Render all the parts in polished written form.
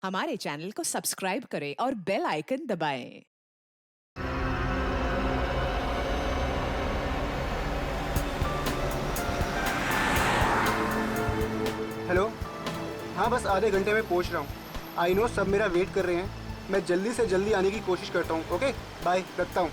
हमारे चैनल को सब्सक्राइब करें और बेल आइकन दबाएं। हेलो। हाँ, बस आधे घंटे में पहुंच रहा हूँ। आई नो सब मेरा वेट कर रहे हैं। मैं जल्दी से जल्दी आने की कोशिश करता हूँ। ओके, बाय, रखता हूँ।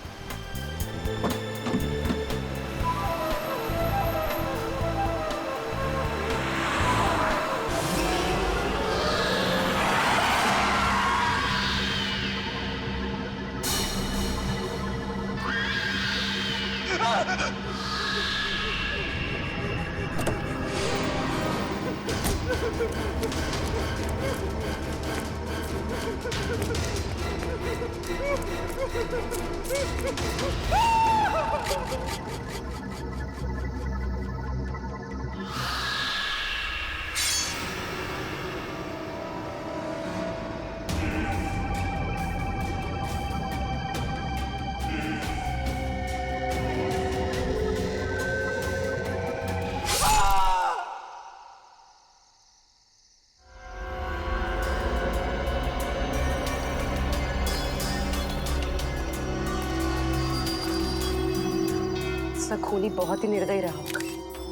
सा खूनी बहुत ही निर्दयी रहा होगा।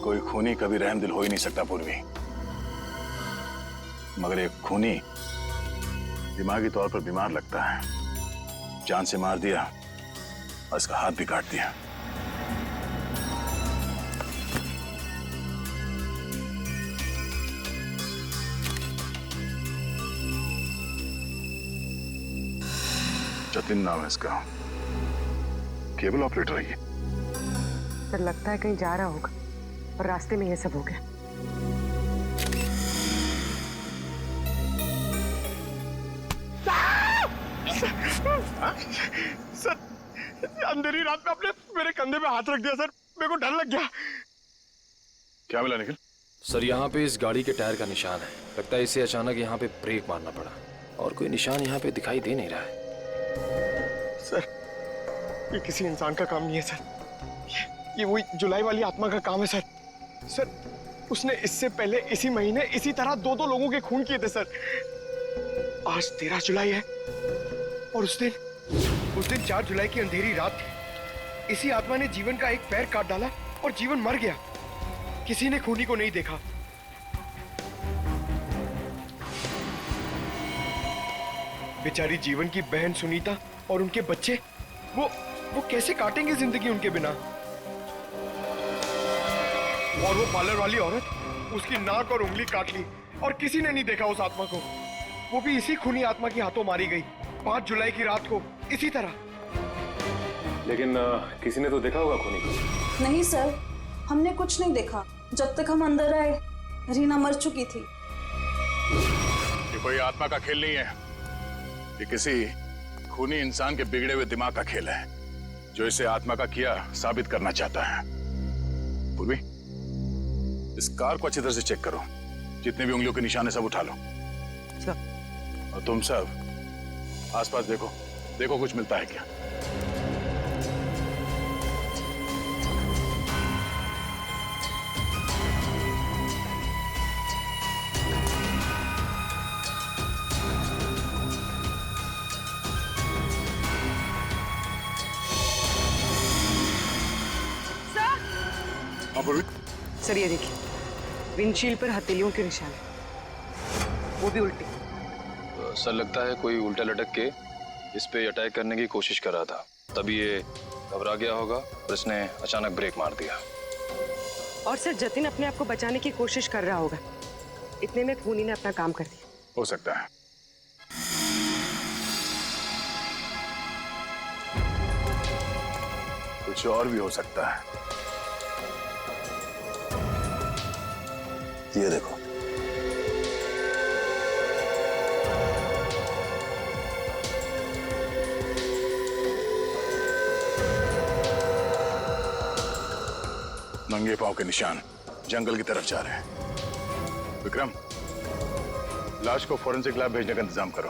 कोई खूनी कभी रहमदिल हो ही नहीं सकता पूर्वी, मगर एक खूनी दिमागी तौर पर बीमार लगता है। जान से मार दिया और इसका हाथ भी काट दिया। जतिन नाम है इसका, केबल ऑपरेटर है ये। पर लगता है कहीं जा रहा होगा और रास्ते में ये सब हो गया। सर, अंधेरी रात में आपने मेरे कंधे पे हाथ रख दिया सर, मेरे को डर लग गया। क्या मिला निखिल? सर यहाँ पे इस गाड़ी के टायर का निशान है। लगता है इसे अचानक यहाँ पे ब्रेक मारना पड़ा और कोई निशान यहाँ पे दिखाई दे नहीं रहा है। सर, ये किसी इंसान का काम नहीं है सर। ये वही जुलाई वाली आत्मा का काम है सर। सर, उसने इससे पहले इसी महीने इसी तरह दो लोगों के खून किए थे सर। आज 13 जुलाई है और उस दिन 4 जुलाई की अंधेरी रात थी। इसी आत्मा ने जीवन का एक पैर काट डाला और जीवन मर गया। किसी ने खूनी को नहीं देखा। बेचारी जीवन की बहन सुनीता और उनके बच्चे, वो कैसे काटेंगे जिंदगी उनके बिना। और वो पार्लर वाली औरत, उसकी नाक और उंगली काट ली और किसी ने नहीं देखा उस आत्मा को। वो भी इसी खूनी आत्मा के हाथों मारी गई 5 जुलाई की रात को, इसी तरह। लेकिन किसी ने तो देखा होगा खूनी को। नहीं सर, हमने कुछ नहीं देखा। जब तक हम अंदर आए रीना मर चुकी थी। ये कोई आत्मा का खेल नहीं है, ये किसी खूनी इंसान के बिगड़े हुए दिमाग का खेल है जो इसे आत्मा का किया साबित करना चाहता है। पूर्वी, इस कार को अच्छी तरह से चेक करो। जितने भी उंगलियों के निशान है सब उठा लो। और तुम सब आसपास देखो कुछ मिलता है क्या। पूर्वी, सर ये देखिए, विंडशील्ड पर हथेलियों के निशान है, वो भी उल्टे। सर लगता है कोई उल्टा लटक के इस पे अटैक करने की कोशिश कर रहा था, तभी ये घबरा गया होगा और इसने अचानक ब्रेक मार दिया। और सर जतिन अपने आप को बचाने की कोशिश कर रहा होगा, इतने में खूनी ने अपना काम कर दिया। हो सकता है। कुछ और भी हो सकता है। ये देखो, नंगे पांव के निशान जंगल की तरफ जा रहे हैं। विक्रम, लाश को फोरेंसिक लैब भेजने का इंतजाम करो।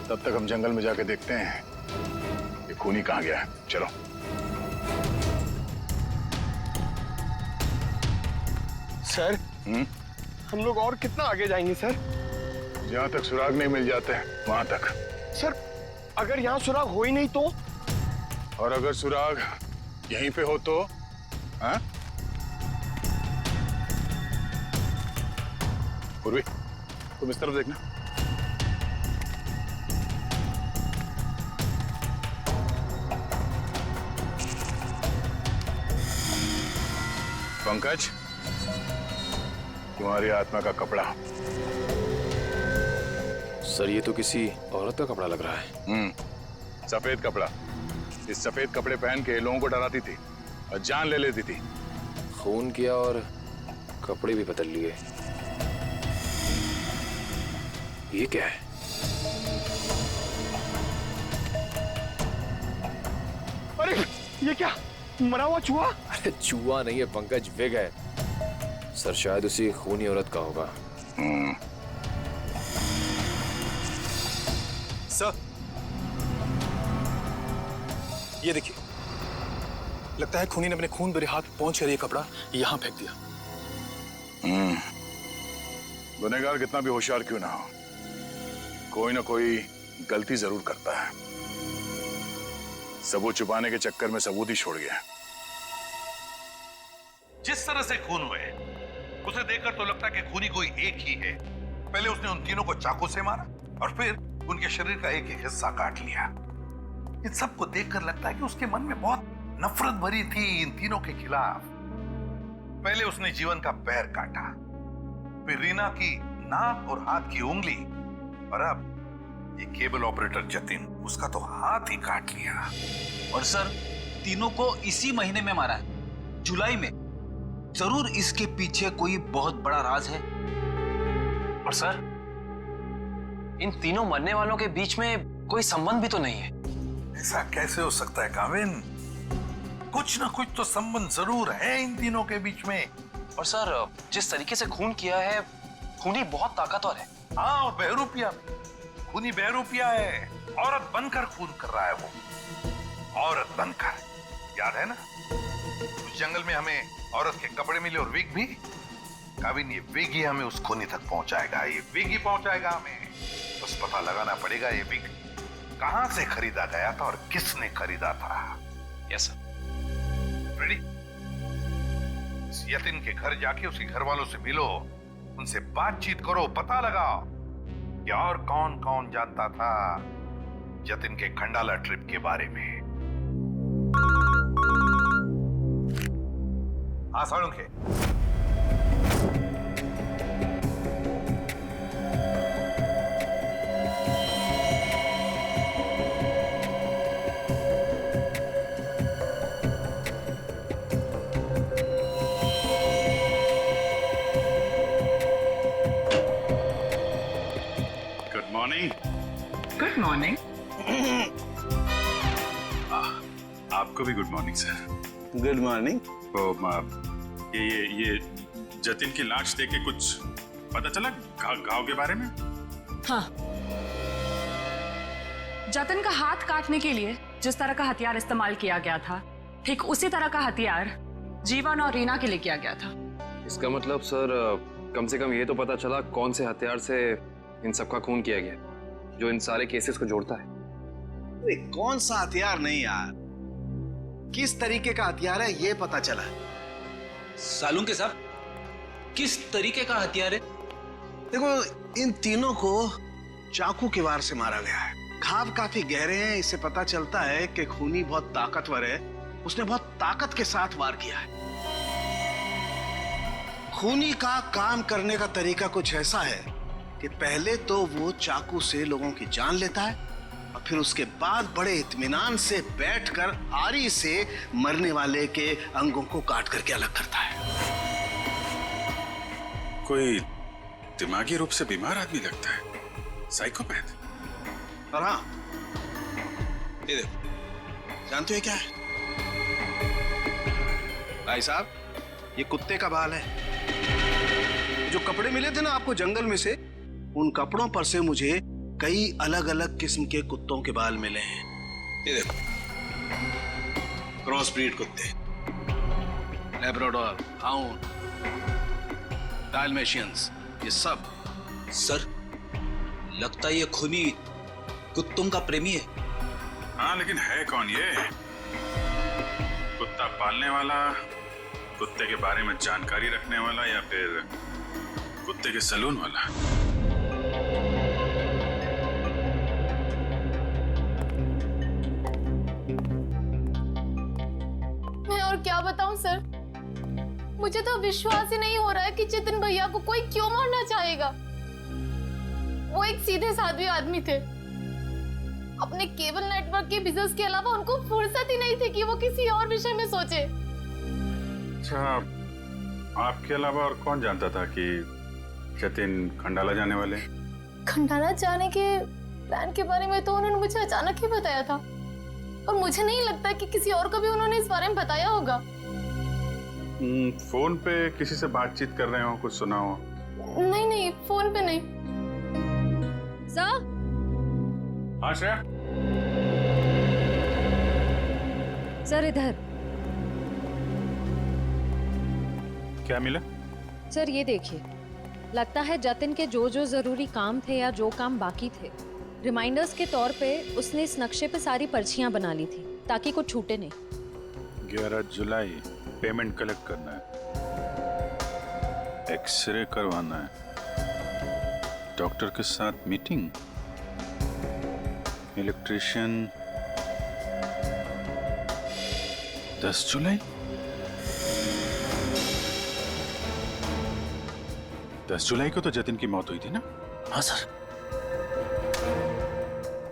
तब तक हम जंगल में जाके देखते हैं ये खूनी कहाँ गया है। चलो। सर, हम लोग और कितना आगे जाएंगे सर? जहां तक सुराग नहीं मिल जाते वहां तक। सर अगर यहाँ सुराग हो ही नहीं तो? और अगर सुराग यहीं पे हो तो? हाँ? पूर्वी, तुम इस तरफ देखना। पंकज, तुम्हारी आत्मा का कपड़ा। सर ये तो किसी औरत का कपड़ा लग रहा है। सफेद कपड़ा। इस सफेद कपड़े पहन के लोगों को डराती थी और जान ले लेती थी। खून किया और कपड़े भी बदल लिए। ये क्या है? अरे ये क्या, मरा हुआ चूहा? अरे चूहा नहीं है पंकज, विग है। सर शायद उसी खूनी औरत का होगा। सर ये देखिए, लगता है खूनी ने अपने खून भरे हाथ पहुंच कर ये कपड़ा यहां फेंक दिया। गुनहगार कितना भी होशियार क्यों ना हो, कोई ना कोई गलती जरूर करता है। सबूत छुपाने के चक्कर में सबूत ही छोड़ गया। जिस तरह से खून हुए उसे देखकर तो लगता है कि खूनी कोई एक ही है। पहले उसने उन तीनों को चाकू से मारा और फिर उनके शरीर का एक एक हिस्सा काट लिया। इन सबको देखकर लगता है कि उसके मन में बहुत नफरत भरी थी इन तीनों के खिलाफ। पहले उसने जीवन का पैर काटा, फिर रीना की नाक और हाथ की उंगली, और अब ये केबल ऑपरेटर जतिन, उसका तो हाथ ही काट लिया। और सर तीनों को इसी महीने में मारा है, जुलाई में। जरूर इसके पीछे कोई बहुत बड़ा राज है। और सर इन तीनों मरने वालों के बीच में कोई संबंध भी तो नहीं है। ऐसा कैसे हो सकता है काविन? कुछ ना कुछ तो संबंध जरूर है इन तीनों के बीच में। और सर जिस तरीके से खून किया है, खूनी बहुत ताकतवर है। हाँ, और बहरूपिया, खूनी बहरूपिया है। औरत बनकर खून कर रहा है वो, औरत बनकर। याद है ना उस जंगल में हमें औरत के कपड़े मिले और विग भी? काविन ये विग ही हमें उस खूनी तक पहुंचाएगा, ये विग ही पहुंचाएगा हमें। बस पता लगाना पड़ेगा ये विग कहां से खरीदा गया था और किसने खरीदा था। Yes sir. रेडी? इस यतिन के घर जाके उसके घर वालों से मिलो, उनसे बातचीत करो, पता लगाओ कि और कौन कौन जानता था जतिन के खंडाला ट्रिप के बारे में। हाँ साळुंखे, गुड मॉर्निंग। आपको भी good morning sir. Good morning. तो ये जतिन की लाश देख के कुछ पता चला घाव के बारे में? हाँ, जतिन का हाथ काटने के लिए जिस तरह का हथियार इस्तेमाल किया गया था, ठीक उसी तरह का हथियार जीवन और रीना के लिए किया गया था। इसका मतलब सर कम से कम ये तो पता चला कौन से हथियार से इन सबका खून किया गया, जो इन सारे केसेस को जोड़ता है। अरे कौन सा हथियार नहीं यार, किस तरीके का हथियार है ये पता चला। सालुंखे साहब, किस तरीके का हथियार है? देखो इन तीनों को चाकू के वार से मारा गया है। घाव काफी गहरे हैं, इससे पता चलता है कि खूनी बहुत ताकतवर है, उसने बहुत ताकत के साथ वार किया है। खूनी का काम करने का तरीका कुछ ऐसा है कि पहले तो वो चाकू से लोगों की जान लेता है और फिर उसके बाद बड़े इत्मीनान से बैठकर आरी से मरने वाले के अंगों को काट करके अलग करता है। कोई दिमागी रूप से बीमार आदमी लगता है, साइकोपैथ। और हाँ, ये देखो, जानते हो क्या है भाई साहब? ये कुत्ते का बाल है। जो कपड़े मिले थे ना आपको जंगल में से, उन कपड़ों पर से मुझे कई अलग अलग किस्म के कुत्तों के बाल मिले हैं। ये देखो, क्रॉस ब्रीड कुत्ते, लैब्राडोर, हाउंड, डाल्मेशियंस, ये सब। सर, लगता है ये खूनी कुत्तों का प्रेमी है। हाँ, लेकिन है कौन ये? कुत्ता पालने वाला, कुत्ते के बारे में जानकारी रखने वाला, या फिर कुत्ते के सलून वाला? मैं और क्या बताऊं सर, मुझे तो विश्वास ही नहीं हो रहा है कि जितिन भैया को कोई क्यों मारना चाहेगा। वो एक सीधे साधे आदमी थे। अपने केबल नेटवर्क के बिजनेस के अलावा उनको फुर्सत ही नहीं थी कि वो किसी और विषय में सोचे। अच्छा, आपके अलावा और कौन जानता था कि जतिन खंडाला जाने वाले? खंडाला जाने के प्लान के बारे में तो उन्होंने मुझे अचानक ही बताया था, और मुझे नहीं लगता कि किसी और को भी उन्होंने इस बारे में बताया होगा। फोन पे किसी से बातचीत कर रहे हो, कुछ सुना हो? नहीं नहीं, फोन पे नहीं। सर? हाँ श्रेया? सर इधर। क्या मिला? सर ये देखिए, लगता है जतिन के जो जो जरूरी काम थे या जो काम बाकी थे, रिमाइंडर्स के तौर पे उसने इस नक्शे पे सारी पर्चियां बना ली थी ताकि कुछ छूटे नहीं। 11 जुलाई पेमेंट कलेक्ट करना है, एक्सरे करवाना है, डॉक्टर के साथ मीटिंग, इलेक्ट्रिशियन 10 जुलाई। 10 जुलाई को तो जतिन की मौत हुई थी ना? हाँ सर।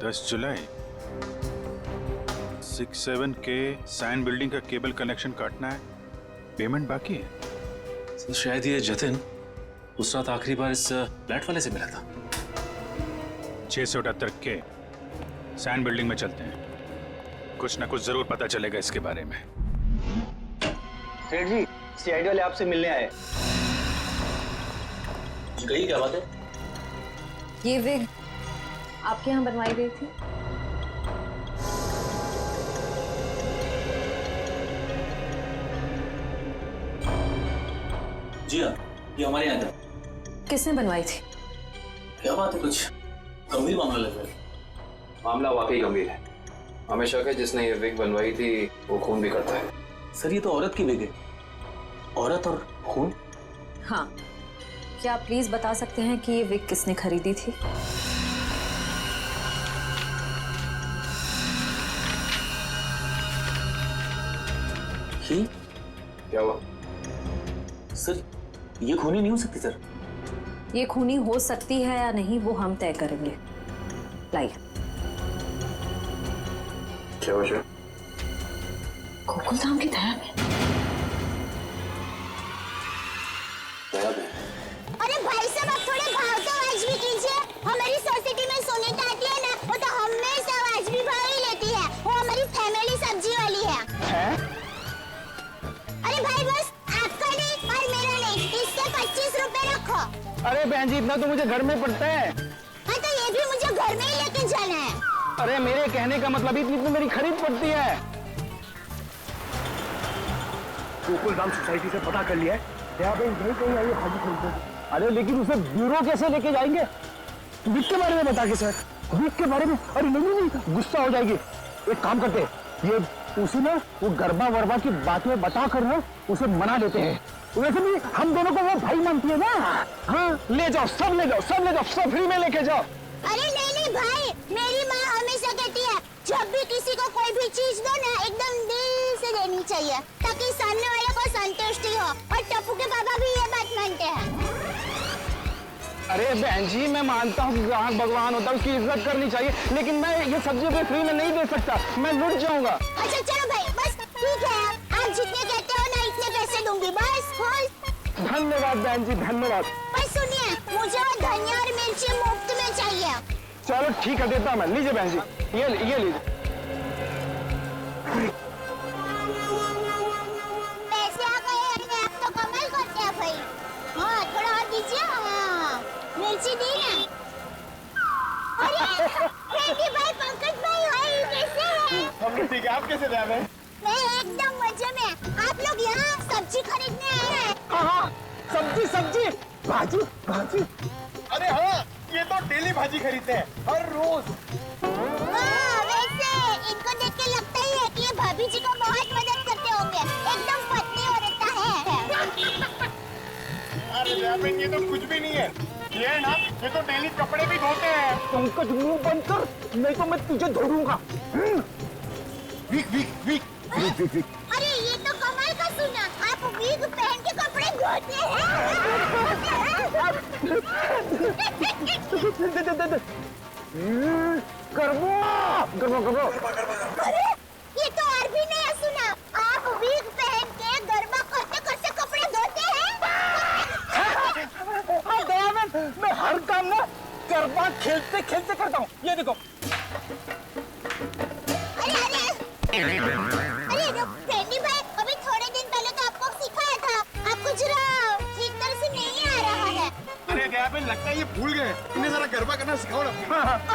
10 जुलाई 67 के सैन बिल्डिंग का केबल कनेक्शन काटना है, पेमेंट बाकी है। सर शायद ये जतिन उस रात आखिरी बार इस फ्लैट वाले से मिला था। 678 के सैन बिल्डिंग में चलते हैं, कुछ ना कुछ जरूर पता चलेगा इसके बारे में। सेठ जी, सीआईडी वाले आपसे मिलने आए। कही क्या बात है? ये विग आपके यहाँ बनवाई गई थी? जी हाँ, ये हमारे यहाँ था। किसने बनवाई थी? क्या बात है, कुछ गंभीर मामला लग रहा है। मामला वाकई गंभीर है। हमें शक है जिसने ये विग बनवाई थी वो खून भी करता है। सर ये तो औरत की विग है। औरत और खून? हाँ, क्या आप प्लीज बता सकते हैं कि ये विग किसने खरीदी थी? ही? क्या हुआ? सर ये खूनी नहीं हो सकती सर। ये खूनी हो सकती है या नहीं वो हम तय करेंगे। लाइए। क्या वजह? गोकुल धाम की दया में। दया में? अरे भाई साहब, आप थोड़े भाव तो आज भी कीजिए। हमारी सोसाइटी में सुनीता आती है ना, वो तो हमेशा आज भी भाव ही लेती है। वो हमारी फैमिली सब्जी वाली है? अरे भाई बस आपका नहीं और मेरा नहीं, इससे 25 रुपए रखो। अरे बहन जी, इतना तो मुझे घर में पड़ता है। हाँ तो ये भी मुझे घर में ही लेके जाना है। अरे मेरे कहने का मतलब इतनी तो मेरी खरीद पड़ती है। गोकुल धाम सोसाइटी से पता कर लिया है, कहीं आई है भाजी खरीदने। अरे लेकिन उसे ब्यूरो कैसे लेके जाएंगे? विक के बारे में बता के सर। विक के बारे में? अरे नहीं, गुस्सा हो जाएगी। एक काम करते हैं, ये उसे ना वो गरबा वरबा की बातें बता कर ना उसे मना देते हैं। वैसे भी हम दोनों को वो भाई मानती है ना। हाँ ले जाओ, सब ले जाओ, सब ले जाओ, सब फ्री में लेके जाओ। अरे नहीं भाई, मेरी माँ हमेशा कहती है जब भी किसी को कोई भी चीज दो ना एकदम दिल से देनी चाहिए ताकि सामने वाले को संतुष्टि हो। और टप्पू के पापा भी ये बात मानते हैं। अरे बहन जी, मैं मानता हूँ कि ग्राहक भगवान होता है, उसकी इज्जत करनी चाहिए, लेकिन मैं ये सब्जी कोई फ्री में नहीं दे सकता, मैं लुट जाऊंगा। अच्छा चलो भाई, बस ठीक है, आप जितने कहते हो ना इतने पैसे दूंगी बस। धन्यवाद बहन जी, धन्यवाद। बस सुनिए, मुझे वो धनिया और मिर्ची मुफ्त में चाहिए। चलो ठीक है, देता हूँ मैं। लीजिए बहन जी, ये लीजिए। पैसे आ गए, आप तो कमाल करते हैं भाई। हाँ थोड़ा और दीजिए। हाँ मिर्ची दी ना। अरे भाई, पंकज भाई कैसे हैं? हम ठीक है, आप कैसे रहे हैं? मैं एकदम मजे में। आप लोग यहाँ सब्जी खरीदने आए हैं? हाँ, सब्जी भाजी। अरे हाँ, ये तो डेली भाजी खरीदते हैं हर रोज। हाँ, वैसे इनको देख के लगता ही है कि ये भाभी जी को बहुत मदद करते होंगे। एकदम पत्नी औरत है। अरे जैबिन, ये तो कुछ भी नहीं है। ये है ना, ये तो डेली कपड़े भी धोते हैं। पंकज मुंह बंद कर, नहीं तो मैं तुझे धोऊंगा। वीक वीक वीक वीक वीक वीक। अरे ये तो कमाल का सुना, आप वीक पहन के कपड़े धोते हैं। गर्बो गर्बो गर्बो। अरे ये तो और भी नहीं सुना, आप वीक पहन के गरबा करते करते कपड़े धोते हैं। मैं हर काम ना गरबा खेलते खेलते करता हूँ। ये देखो। अरे फ्रेंडी भाई, अभी थोड़े दिन पहले तो आपको सिखाया था, आपको जरा ठीक तरह से नहीं आ रहा है। अरे जैबिन, लगता है ये भूल गए। इन्हें जरा गरबा करना सिखाओ ना।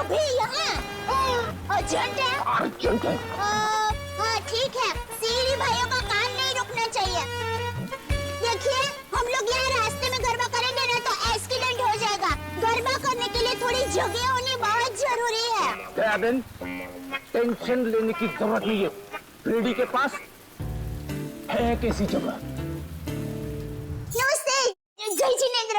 अभी यहाँ अर्जेंट है। अर्जेंट है। हाँ ठीक है, सीढ़ी भाइयों का काम नहीं रुकना चाहिए। देखिए, हम लोग यहाँ रास्ते में गरबा करेंगे ना तो एक्सीडेंट हो जाएगा। गरबा करने के लिए थोड़ी जगह होनी बहुत जरूरी है। जैबिन, टेंशन लेने की जरूरत नहीं है। फ्रेडी के पास है कैसी जगह। नमस्ते, जय जिनेंद्र।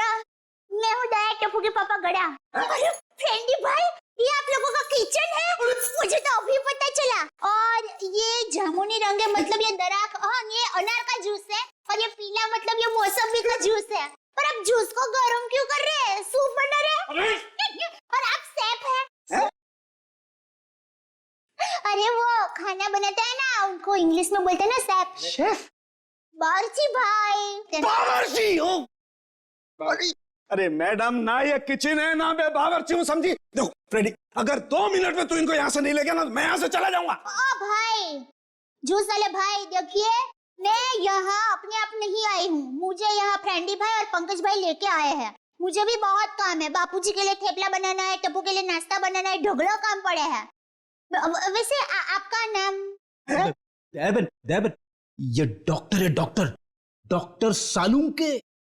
मैं हूँ दया टप्पू के पापा गड़ा। अरे फ्रेंडी भाई, ये आप लोगों का किचन है? मुझे तो अभी पता चला। और ये जामुनी रंग है, मतलब ये दराक, हाँ ये अनार का जूस है। और ये पीला मतलब ये मौसमी का जूस है। पर आप जूस को गर्म क्यों कर रहे हैं? सूप बना रहे हैं? और आप शेफ हैं? अरे वो खाना बनाता है ना, उनको इंग्लिश में बोलते हैं ना शेफ। शेफ? बावर्ची भाई। बावर्ची हो? अरे मैडम, ना ये किचन है ना मैं बावर्ची हूँ, समझी? देखो फ्रेडी, अगर 2 मिनट में तू इनको यहाँ से नहीं ले गया ना, मैं यहाँ से चला जाऊंगा। ओ भाई, जूस वाले भाई, देखिए मैं यहाँ अपने आप नहीं आई हूँ। मुझे यहाँ फ्रेंडी भाई और पंकज भाई लेके आए हैं। मुझे भी बहुत काम है। बापूजी के लिए थेपला बनाना है, टप्पू के लिए नाश्ता बनाना है, ढोकला काम पड़े हैं। वैसे आपका नाम? देवन, देवन, ये डॉक्टर है, डॉक्टर सालूम के।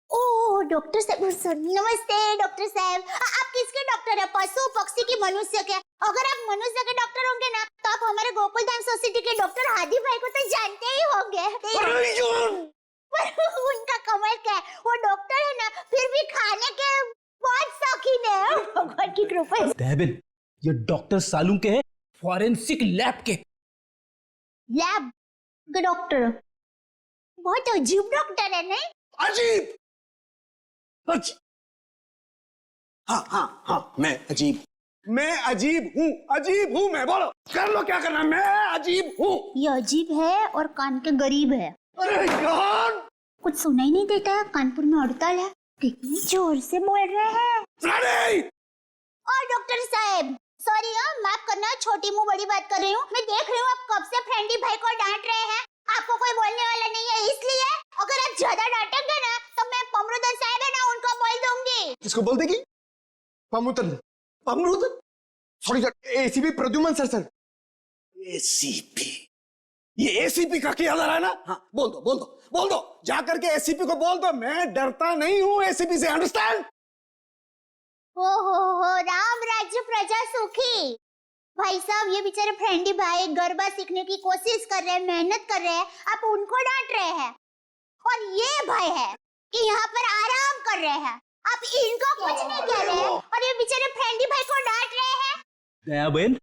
ओह डॉक्टर साहब, नमस्ते डॉक्टर साहब। आप किसके डॉक्टर है? पशु, पक्षी की, मनुष्य के? अगर आप मनुष्य के डॉक्टर होंगे ना तो आप हमारे गोकुल धाम सोसाइटी के डॉक्टर हादी भाई को तो जानते ही होंगे। उनका कमाल क्या है, वो डॉक्टर है ना फिर भी खाने के बहुत शौकीन है। भगवान की कृपा है। देवन, ये डॉक्टर सालूम के है, फॉरेंसिक लैब के। लैब के डॉक्टर? बहुत अजीब डॉक्टर है नहीं? अजीब? हाँ, मैं अजीब हूँ मैं। बोलो, कर लो क्या करना, मैं अजीब हूँ। ये अजीब है और कान के गरीब है। अरे यार, कुछ सुनाई नहीं देता है, कानपुर में हड़ताल है। कितनी जोर से बोल रहे हैं। और डॉक्टर साहब, सॉरी माफ करना, छोटी मुंह बड़ी बात कर रही हूँ। मैं देख रही हूँ आप कब से फ्रेंडी भाई को डांट रहे हैं। आपको कोई बोलने वाला नहीं है, इसलिए अगर आप ज्यादा डांटेंगे ना तो मैं पमरुदन साहब है ना उनको बोल दूंगी। किसको बोल देगी? पमरुदन? Sorry sir, ACP Pradyuman sir. ACP? ये एसीपी का क्या रहा है ना? हाँ, बोल दो, जाकर के एसीपी को बोल दो, मैं डरता नहीं हूँ एसीपी से, अंडरस्टैंड? हो राम राज्य प्रजा सुखी। भाई साहब, ये बेचारे फ्रेंडी भाई गरबा सीखने की कोशिश कर रहे हैं, मेहनत कर रहे हैं, आप उनको डांट रहे हैं। और ये भाई है कि यहाँ पर आराम कर रहे हैं, आप इनको कुछ नहीं कह रहे हैं और ये बेचारे फ्रेंडी भाई को डांट रहे हैं। दया बहन,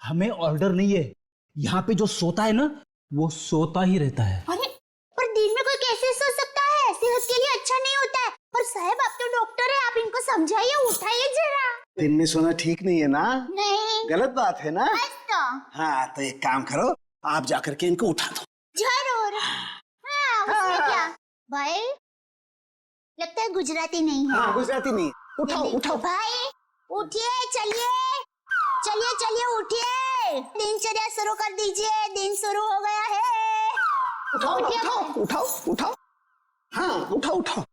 हमें ऑर्डर नहीं है। यहाँ पे जो सोता है ना, वो सोता ही रहता है। अरे पर दिन में कोई कैसे सो सकता है? सेहत के लिए अच्छा नहीं होता है। और साहब, आप तो डॉक्टर है, आप इनको समझाइए, उठाइए जरा। दिन में सोना ठीक नहीं है ना? नहीं, गलत बात है ना? तो हाँ, तो एक काम करो, आप जाकर के इनको उठा दो। जरूर। हाँ, उसमें क्या भाई, लगता है गुजराती नहीं है। हाँ, गुजराती नहीं। उठाओ भाई, उठिए, चलिए उठिए, दिनचर्या शुरू कर दीजिए, दिन शुरू हो गया है। उठाओ। हाँ, उठाओ।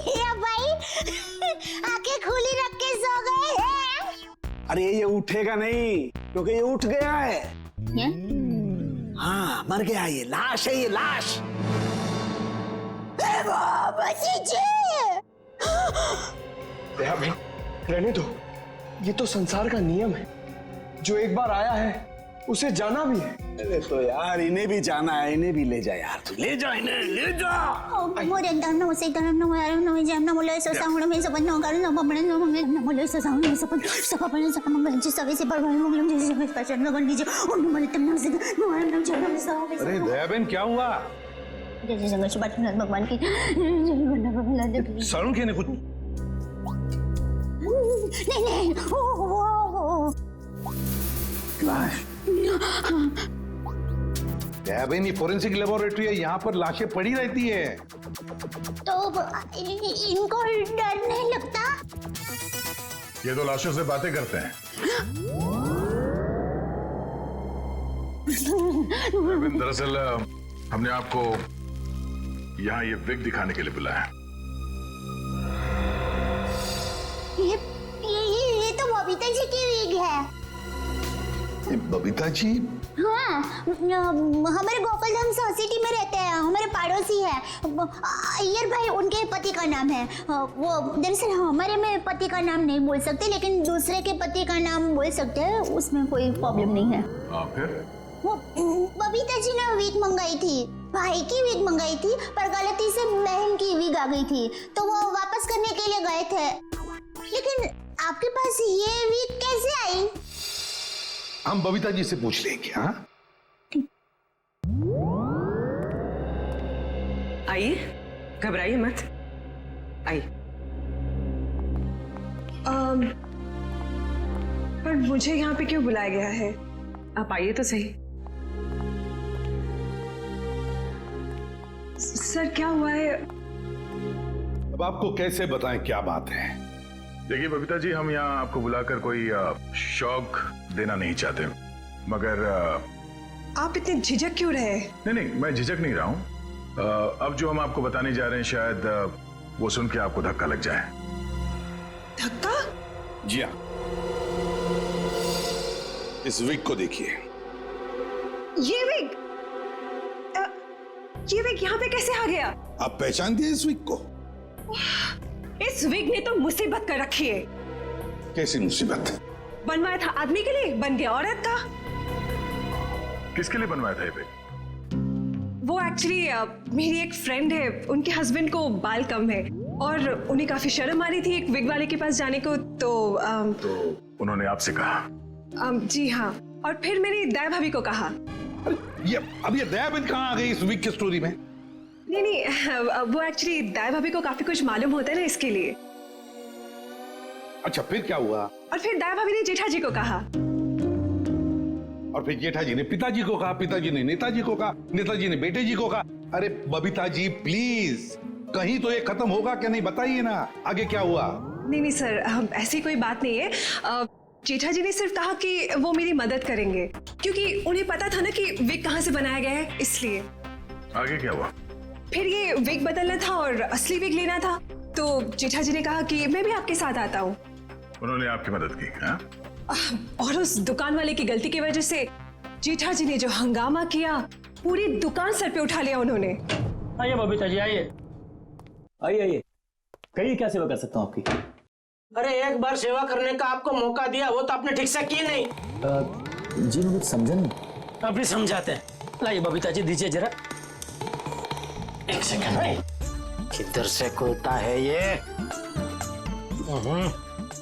ये भाई आंखें खुली रख के सो गए हैं। अरे ये उठेगा नहीं, क्योंकि ये उठ गया है। हाँ मर गया, ये लाश है, ये लाश। दया बहन, रहने दो। ये तो संसार का नियम है, जो एक बार आया है उसे जाना भी है। अरे तो यार इन्हें भी जाना है, इन्हें भी ले जा यार, तू ले जा इन्हें, ले जा। अरे दया बहन क्या हुआ? भगवान की सारुण ने कुछ नहीं लाश। दया बहन ये फोरेंसिक लेबोरेटरी है, यहाँ पर लाशें पड़ी रहती है। तो इनको डर नहीं लगता? ये तो लाशों से बातें करते हैं। दरअसल हमने आपको यहाँ ये विग दिखाने के लिए बुलाया। ये तो बबीता जी की विग है। बबीता जी? हाँ, हमारे गोकुलधाम सोसाइटी में रहते हैं, हमारे पड़ोसी है। अय्यर भाई उनके पति का नाम है। वो दरअसल हमारे में पति का नाम नहीं बोल सकते, लेकिन दूसरे के पति का नाम बोल सकते हैं, उसमें कोई प्रॉब्लम नहीं है। फिर वो बबीता जी ने विग मंगाई थी, भाई की विग मंगाई थी, पर गलती से बहन की विग आ गई थी, तो वो वापस करने के लिए गए थे। लेकिन आपके पास ये विग कैसे आई? हम बबीता जी से पूछ लेंगे। हाँ आइए, घबराइए मत, आइए। पर मुझे यहाँ पे क्यों बुलाया गया है? आप आइए तो सही। सर क्या हुआ है? अब आपको कैसे बताएं क्या बात है? देखिए बबीता जी, हम यहाँ आपको बुलाकर कोई शौक देना नहीं चाहते, मगर आप इतने झिझक क्यों रहे? नहीं, मैं झिझक नहीं रहा हूँ। अब जो हम आपको बताने जा रहे हैं, शायद वो सुन के आपको धक्का लग जाए। धक्का? जी हाँ, इस विग को देखिए। ये विग यहाँ पे कैसे आ गया? आप पहचान दिए इस विग को? इस विग ने तो मुसीबत कर रखी है। कैसी मुसीबत? बनवाया था आदमी के लिए, बन गया औरत का। किसके लिए बनवाया था ये विग? वो एक्चुअली मेरी एक फ्रेंड है, उनके हस्बैंड को बाल कम है और उन्हें काफी शर्म आ रही थी एक विग वाले के पास जाने को, तो उन्होंने आपसे कहा? जी हाँ, और फिर मैंने दया भाभी को कहा। अब ये दया बहन कहाँ आ गई इस विग की स्टोरी में? नहीं, वो एक्चुअली दया भाभी को काफी कुछ मालूम होता है ना, इसके लिए। अच्छा, फिर क्या हुआ? और फिर दया भाभी ने जेठा जी को कहा, और फिर जेठा जी ने पिताजी को कहा, पिताजी ने नेताजी को कहा, नेताजी ने बेटे जी को कहा। अरे बबीता जी प्लीज, कहीं तो ये खत्म होगा क्या? नहीं बताइए ना, आगे क्या हुआ? नहीं सर, ऐसी कोई बात नहीं है। जेठा जी ने सिर्फ कहा कि वो मेरी मदद करेंगे, क्योंकि उन्हें पता था ना कि विग कहाँ से बनाया गया है, इसलिए। आगे क्या हुआ? फिर ये विग बदलना था और असली विग लेना था, तो जेठा जी ने कहा कि मैं भी आपके साथ आता हूँ। उन्होंने आपकी मदद की? हाँ? और उस दुकान वाले की गलती की वजह से जेठा जी ने जो हंगामा किया, पूरी दुकान सर पे उठा लिया उन्होंने। आइए बबीता जी, आइए आइए, कहिए क्या सेवा कर सकता हूँ आपकी? अरे एक बार सेवा करने का आपको मौका दिया, वो तो आपने ठीक से की नहीं। जी मैं कुछ समझा नहीं। अभी समझाते हैं। लाइए बबीता जी, दीजिए जरा। एक सेकंड भाई, किधर से खुलता है ये?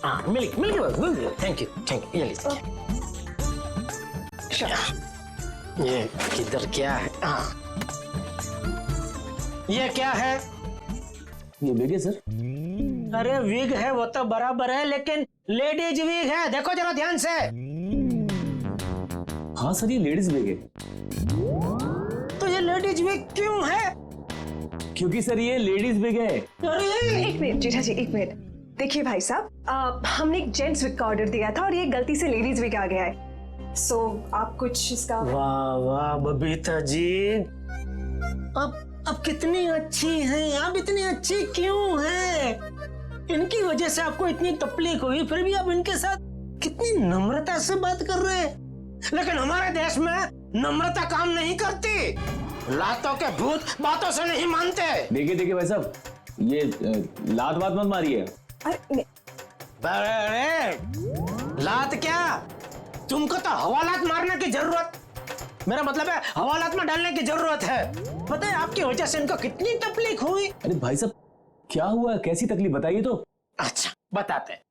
हाँ, मिल गया। Thank you. ये लीजिए। ये किधर क्या है? हाँ, ये क्या है? ये विग है सर। अरे विग है वो तो बराबर है, लेकिन लेडीज विग है, देखो जरा ध्यान से। हाँ सर, ये लेडीज विग है। तो ये लेडीज विग क्यों है? क्योंकि सर ये लेडीज विग है। एक मिनट जेठा जी, एक मिनट। देखिए भाई साहब, हमने एक जेंट्स विग का ऑर्डर दिया था और ये गलती से लेडीज विग आ गया है, सो आप कुछ इसका। वाह बबीता जी, अब कितनी अच्छी हैं आप, इतनी अच्छी क्यों हैं? इनकी वजह से आपको इतनी तकलीफ हुई, फिर भी आप इनके साथ कितनी नम्रता से बात कर रहे हैं। लेकिन हमारे देश में नम्रता काम नहीं करती। लातों के भूत बातों से नहीं मानते। देखिए देखिए भाई साहब, ये लात बात मत मारिए। अरे लात क्या, तुमको तो हवालात मारने की जरूरत, मेरा मतलब है हवालात में डालने की जरूरत है। पता है आपकी वजह से इनको कितनी तकलीफ हुई। अरे भाई साहब क्या हुआ, कैसी तकलीफ बताइए तो। अच्छा बताते हैं।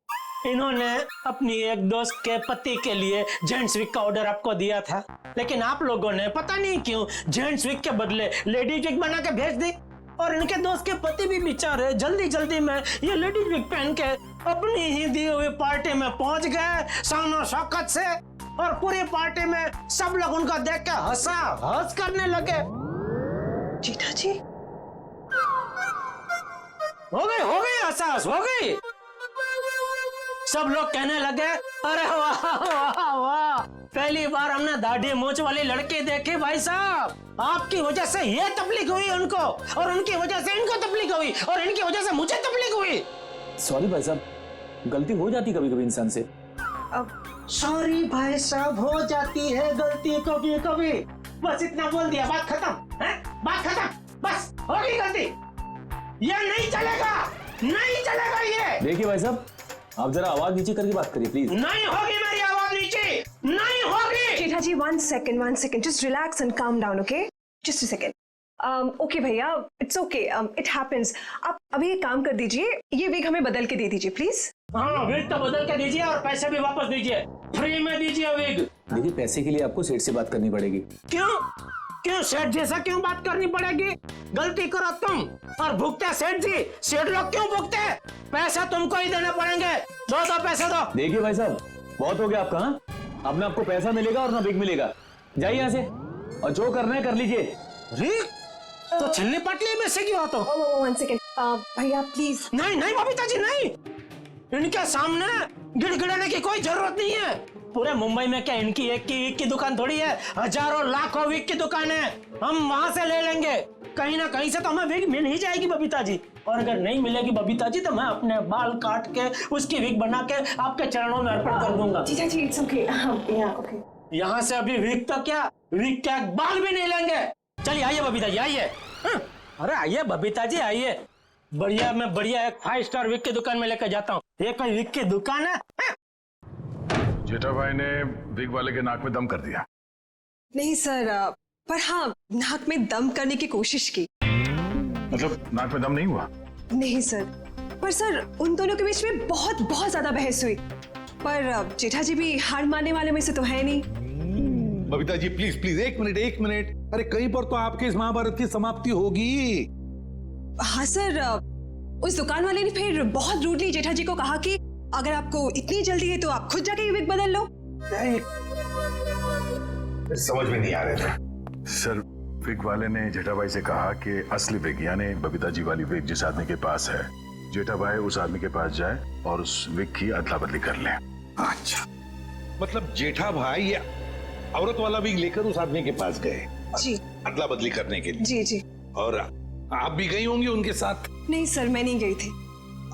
इन्होंने अपनी एक दोस्त के पति के लिए जेंट्स वीक का ऑर्डर आपको दिया था, लेकिन आप लोगों ने पता नहीं क्यों जेंट्स वीक के बदले लेडीज वीक बना के भेज दी, और इनके दोस्त के पति भी बेचारे जल्दी जल्दी में ये लेडीज वीक पहन के अपनी ही दी हुई पार्टी में पहुंच गए शान शौकत से, और पूरी पार्टी में सब लोग उनका देख के हंस करने लगे। जेठा जी हो गई एहसास हो गई। सब लोग कहने लगे अरे वाह वाह वाह, पहली बार हमने दाढ़ी मूंछ वाली लड़की देखी भाई साहब। आपकी वजह से ये तकलीफ हुई उनको, और उनकी वजह से इनको तकलीफ हुई, और इनकी वजह से मुझे तकलीफ हुई। सॉरी भाई साहब, गलती हो जाती कभी कभी इंसान से। अब सॉरी भाई साहब, हो जाती है गलती कभी कभी, बस इतना बोल दिया, बात खत्म है, बात खत्म, बस हो गई गलती। ये नहीं चलेगा, नहीं चलेगा ये। देखिए भाई साहब, आप जरा आवाज नीचे करके बात करिए प्लीज। नहीं होगी मेरी आवाज नीचे, नहीं होगी। जेठा जी one second, just relax and calm down, okay? Just a second. Okay भैया, it's okay, it happens. आप अभी एक काम कर दीजिए, ये विग हमें बदल के दे दीजिए प्लीज। हाँ विग तो बदल के दीजिए, और पैसे भी वापस दीजिए, फ्री में दीजिए विग। देखिए पैसे के लिए आपको सेठ से बात करनी पड़ेगी। क्यों सेठ जैसा क्यों बात करनी पड़ेगी? गलती करो तुम और भुगते सेठ जी, सेठ लोग क्यों भुगते? पैसा तुमको ही देने पड़ेंगे, दो पैसे दो। देखिए भाई साहब बहुत हो गया आपका, हाँ? अब ना आपको पैसा मिलेगा और ना बिग मिलेगा, जाइए यहाँ से, और जो करना है कर लीजिए। तो छिलनी पटली में से क्यों तो? one second, भैया प्लीज। नहीं बबीता जी नहीं, इनके सामने गिड़गिड़ाने की कोई जरूरत नहीं है। पूरे मुंबई में क्या इनकी एक की दुकान थोड़ी है, हजारों लाखों विग की दुकान है, हम वहां से ले लेंगे। कहीं ना कहीं से तो हमें विग मिल ही जाएगी बबीता जी, और अगर नहीं मिलेगी बबीता जी तो मैं अपने बाल काट के उसकी विग बना के आपके चरणों में अर्पण कर दूंगा। जीजा जी इट्स ओके, ओके। यहाँ से अभी विग तो क्या, विग क्या बाल भी नहीं लेंगे। चलिए आइए बबीता जी आइए। अरे आइए बबीता जी आइए, बढ़िया मैं बढ़िया एक 5 स्टार विग की दुकान में लेकर जाता हूँ। ये कोई विग की दुकान है? जेठा भाई ने विग वाले के नाक में दम कर दिया। नहीं सर, पर हाँ नाक में दम करने की कोशिश की। मतलब नाक में दम नहीं हुआ? नहीं सर, पर सर उन दोनों के बीच में बहुत ज्यादा बहस हुई, पर जेठा जी भी हार मानने वाले में से तो है नहीं। बबीता जी प्लीज प्लीज एक मिनट, अरे कहीं पर तो आपके इस महाभारत की समाप्ति होगी। हाँ सर, उस दुकान वाले ने फिर बहुत रूडली जेठा जी को कहा कि अगर आपको इतनी जल्दी है तो आप खुद जाके विग बदल लो। समझ में नहीं आ रहे थे सर। विग वाले ने जेठा भाई से कहा कि असली विग यानी बबीता जी वाली विग जिस आदमी के पास है, जेठा भाई उस आदमी के पास जाए और उस विग की अदला बदली कर ले। अच्छा, मतलब जेठा भाई ये औरत वाला विग लेकर उस आदमी के पास गए जी, अदला बदली करने के लिए। जी जी। और आप भी गई होंगी उनके साथ? नहीं सर, मैं नहीं गई थी।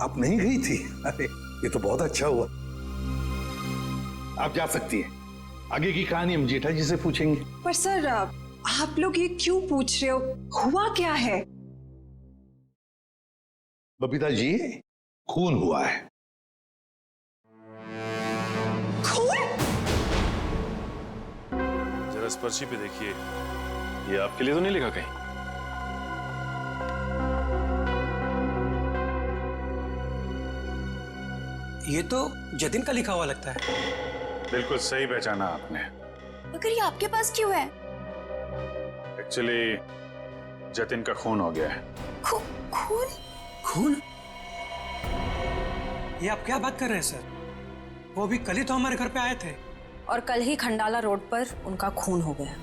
आप नहीं गई थी? अरे ये तो बहुत अच्छा हुआ। आप जा सकती हैं, आगे की कहानी हम जेठा जी से पूछेंगे। पर सर आप लोग ये क्यों पूछ रहे हो, हुआ क्या है? बबीता जी खून हुआ है। खून? जरा इस पर्ची पे देखिए, ये आपके लिए तो नहीं लिखा कहीं? ये तो जतिन का लिखा हुआ लगता है। बिल्कुल सही पहचाना आपने। मगर ये आपके पास क्यों है? एक्चुअली जतिन का खून हो गया है। खून? खून? ये आप क्या बात कर रहे हैं सर? वो भी कल ही तो हमारे घर पे आए थे। और कल ही खंडाला रोड पर उनका खून हो गया,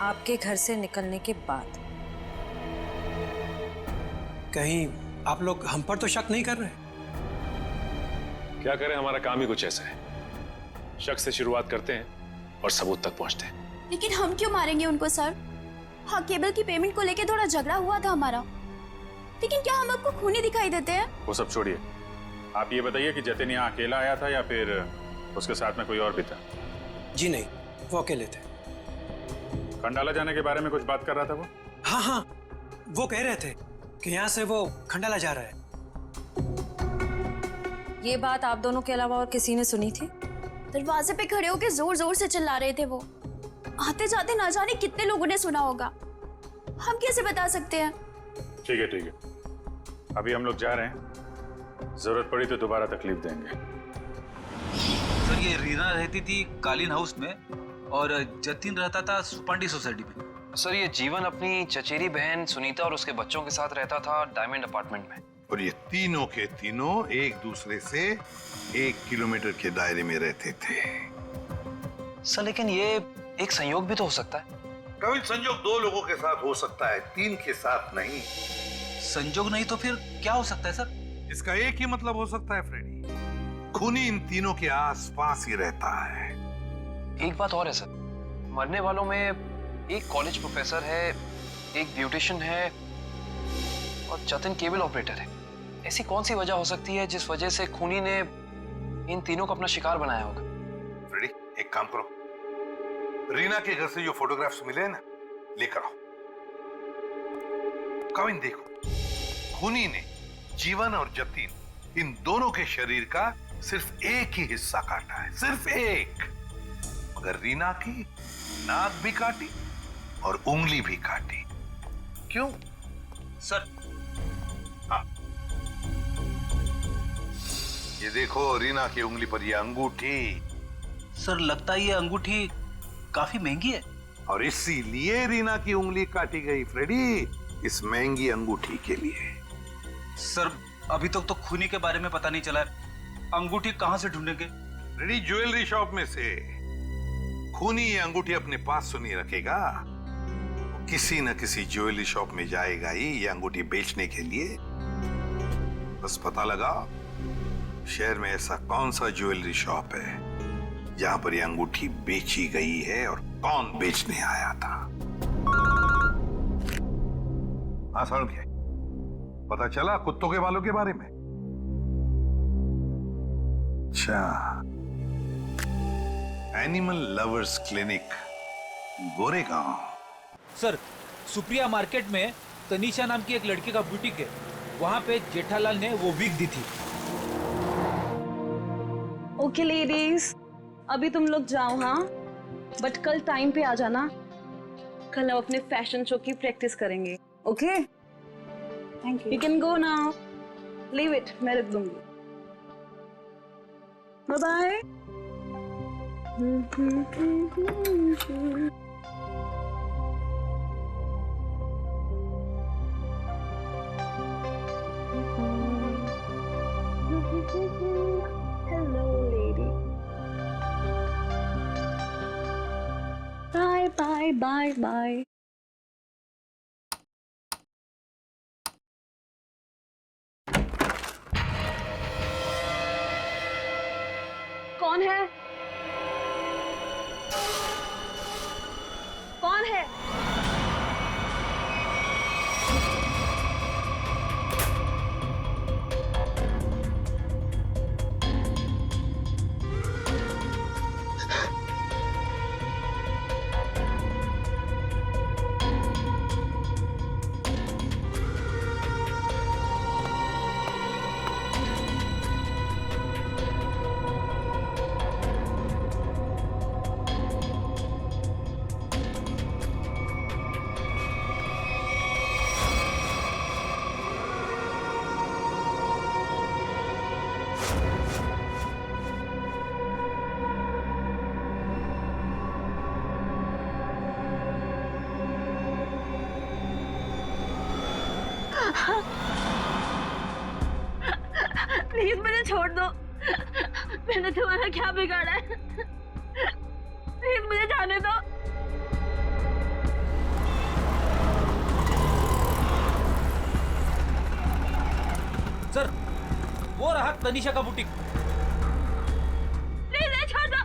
आपके घर से निकलने के बाद। कहीं आप लोग हम पर तो शक नहीं कर रहे? क्या करें, हमारा काम ही कुछ ऐसा है, शक से शुरुआत करते हैं और सबूत तक पहुंचते हैं। लेकिन हम क्यों मारेंगे उनको सर? हाँ, केबल की पेमेंट को लेके थोड़ा झगड़ा हुआ था हमारा, लेकिन क्या हम आपको खूनी दिखाई देते हैं? वो सब छोड़िए, आप ये बताइए कि जतिन यहाँ अकेला आया था या फिर उसके साथ में कोई और भी था? जी नहीं, वो अकेले थे। खंडाला जाने के बारे में कुछ बात कर रहा था वो? हाँ हाँ, वो कह रहे थे कि यहाँ से वो खंडाला जा रहा है। ये बात आप दोनों के अलावा और किसी ने सुनी थी? दरवाजे पे खड़े होकर जोर जोर से चिल्ला रहे थे वो। आते जाते ना जाने कितने लोगों ने सुना होगा, हम कैसे बता सकते हैं? ठीक है ठीक है, अभी हम लोग जा रहे हैं, जरूरत पड़ी तो दोबारा तकलीफ देंगे। सर ये रीना रहती थी कालीन हाउस में और जतिन रहता था सुपांडी सोसाइटी में। सर ये जीवन अपनी चचेरी बहन सुनीता और उसके बच्चों के साथ रहता था डायमंड अपार्टमेंट में। और ये तीनों के तीनों एक दूसरे से 1 किलोमीटर के दायरे में रहते थे। सर लेकिन ये एक संयोग भी तो हो सकता है। कभी संयोग 2 लोगों के साथ हो सकता है, 3 के साथ नहीं। संयोग नहीं तो फिर क्या हो सकता है सर? इसका एक ही मतलब हो सकता है फ्रेडी, खूनी इन तीनों के आसपास ही रहता है। एक बात और है सर, मरने वालों में एक कॉलेज प्रोफेसर है, एक ब्यूटिशियन है और जतिन केबल ऑपरेटर है। ऐसी कौन सी वजह हो सकती है जिस वजह से खूनी ने इन तीनों को अपना शिकार बनाया होगा? फ्रेडी एक काम करो, रीना के घर से जो फोटोग्राफ्स मिले हैं ना, लेकर आओ। कविन देखो, खूनी ने जीवन और जतिन इन दोनों के शरीर का सिर्फ एक ही हिस्सा काटा है, सिर्फ एक। मगर रीना की नाक भी काटी और उंगली भी काटी। क्यों सर? हाँ, ये देखो रीना की उंगली पर ये अंगूठी। सर लगता है ये अंगूठी काफी महंगी है। और इसीलिए रीना की उंगली काटी गई फ्रेडी, इस महंगी अंगूठी के लिए। सर अभी तक तो खूनी के बारे में पता नहीं चला है, अंगूठी कहां से ढूंढेंगे? फ्रेडी ज्वेलरी शॉप में से। खूनी ये अंगूठी अपने पास तो नहीं रखेगा, किसी न किसी ज्वेलरी शॉप में जाएगा ही ये अंगूठी बेचने के लिए। बस पता लगा शहर में ऐसा कौन सा ज्वेलरी शॉप है जहां पर ये अंगूठी बेची गई है और कौन बेचने आया था। हाँ सर, क्या पता चला कुत्तों के बालों के बारे में? अच्छा, animal lovers clinic, Goregaon. Sir Supriya market में तनीषा नाम की एक लड़की का बुटीक है, वहां पे जेठालाल ने वो विग दी थी। ओके लेडीज, अभी तुम लोग जाओ हाँ, बट कल टाइम पे आ जाना। कल हम अपने फैशन शो की प्रैक्टिस करेंगे। Okay, thank you. You can go now, leave it, मैं रख दूंगी। Bye bye. Hello, lady. Bye, bye, bye, bye. कौन है? कौन है? प्लीज मुझे छोड़ दो, मैंने तुम्हारा क्या बिगाड़ा है? प्लीज मुझे जाने दो। सर वो रहा तनीषा का बुटीक। प्लीज छोड़ दो।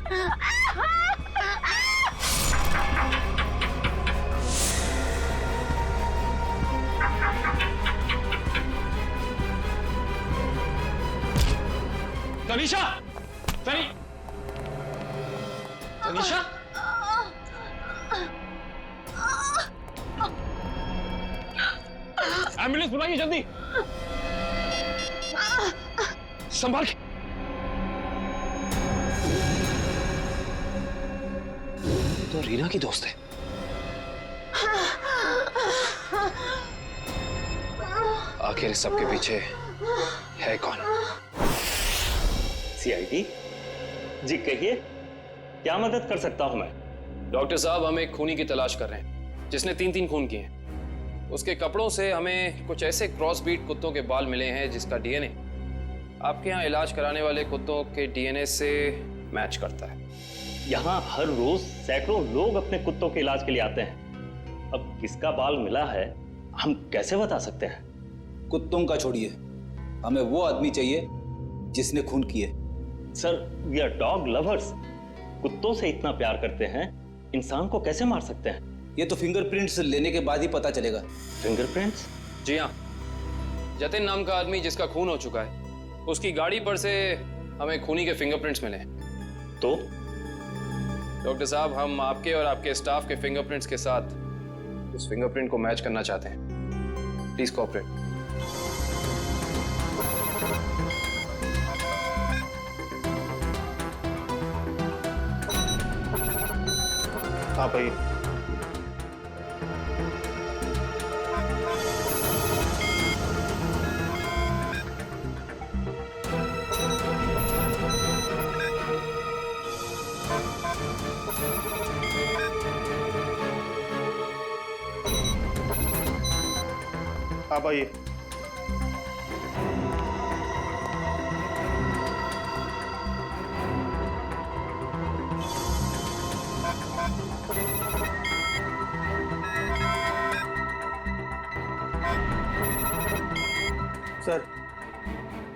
तनीषा, तनीषा, एम्बुलेंस बुलाइए जल्दी। संभाल के। तो रीना की दोस्त है। आखिर इस सबके पीछे है कौन? सीआईडी जी, कहिए क्या मदद कर सकता हूं मैं? डॉक्टर साहब, हम एक खूनी की तलाश कर रहे हैं जिसने 3 खून किए हैं। उसके कपड़ों से हमें कुछ ऐसे क्रॉसब्रीड कुत्तों के बाल मिले हैं जिसका डीएनए आपके यहाँ इलाज कराने वाले कुत्तों के डीएनए से मैच करता है। यहाँ हर रोज सैकड़ों लोग अपने कुत्तों के इलाज के लिए आते हैं। अब किसका बाल मिला है हम कैसे बता सकते हैं? कुत्तों का छोड़िए, हमें वो आदमी चाहिए जिसने खून किए। Sir, we are dog lovers. कुत्तों से इतना प्यार करते हैं, इंसान को कैसे मार सकते हैं? ये तो फिंगरप्रिंट्स लेने के बाद ही पता चलेगा। फिंगरप्रिंट्स? जी हाँ, जतिन नाम का आदमी जिसका खून हो चुका है, उसकी गाड़ी पर से हमें खूनी के फिंगरप्रिंट्स मिले। तो डॉक्टर साहब, हम आपके और आपके स्टाफ के फिंगरप्रिंट्स के साथ उस फिंगरप्रिंट को मैच करना चाहते हैं। Please cooperate. हाँ भाई। आप आइए। सर,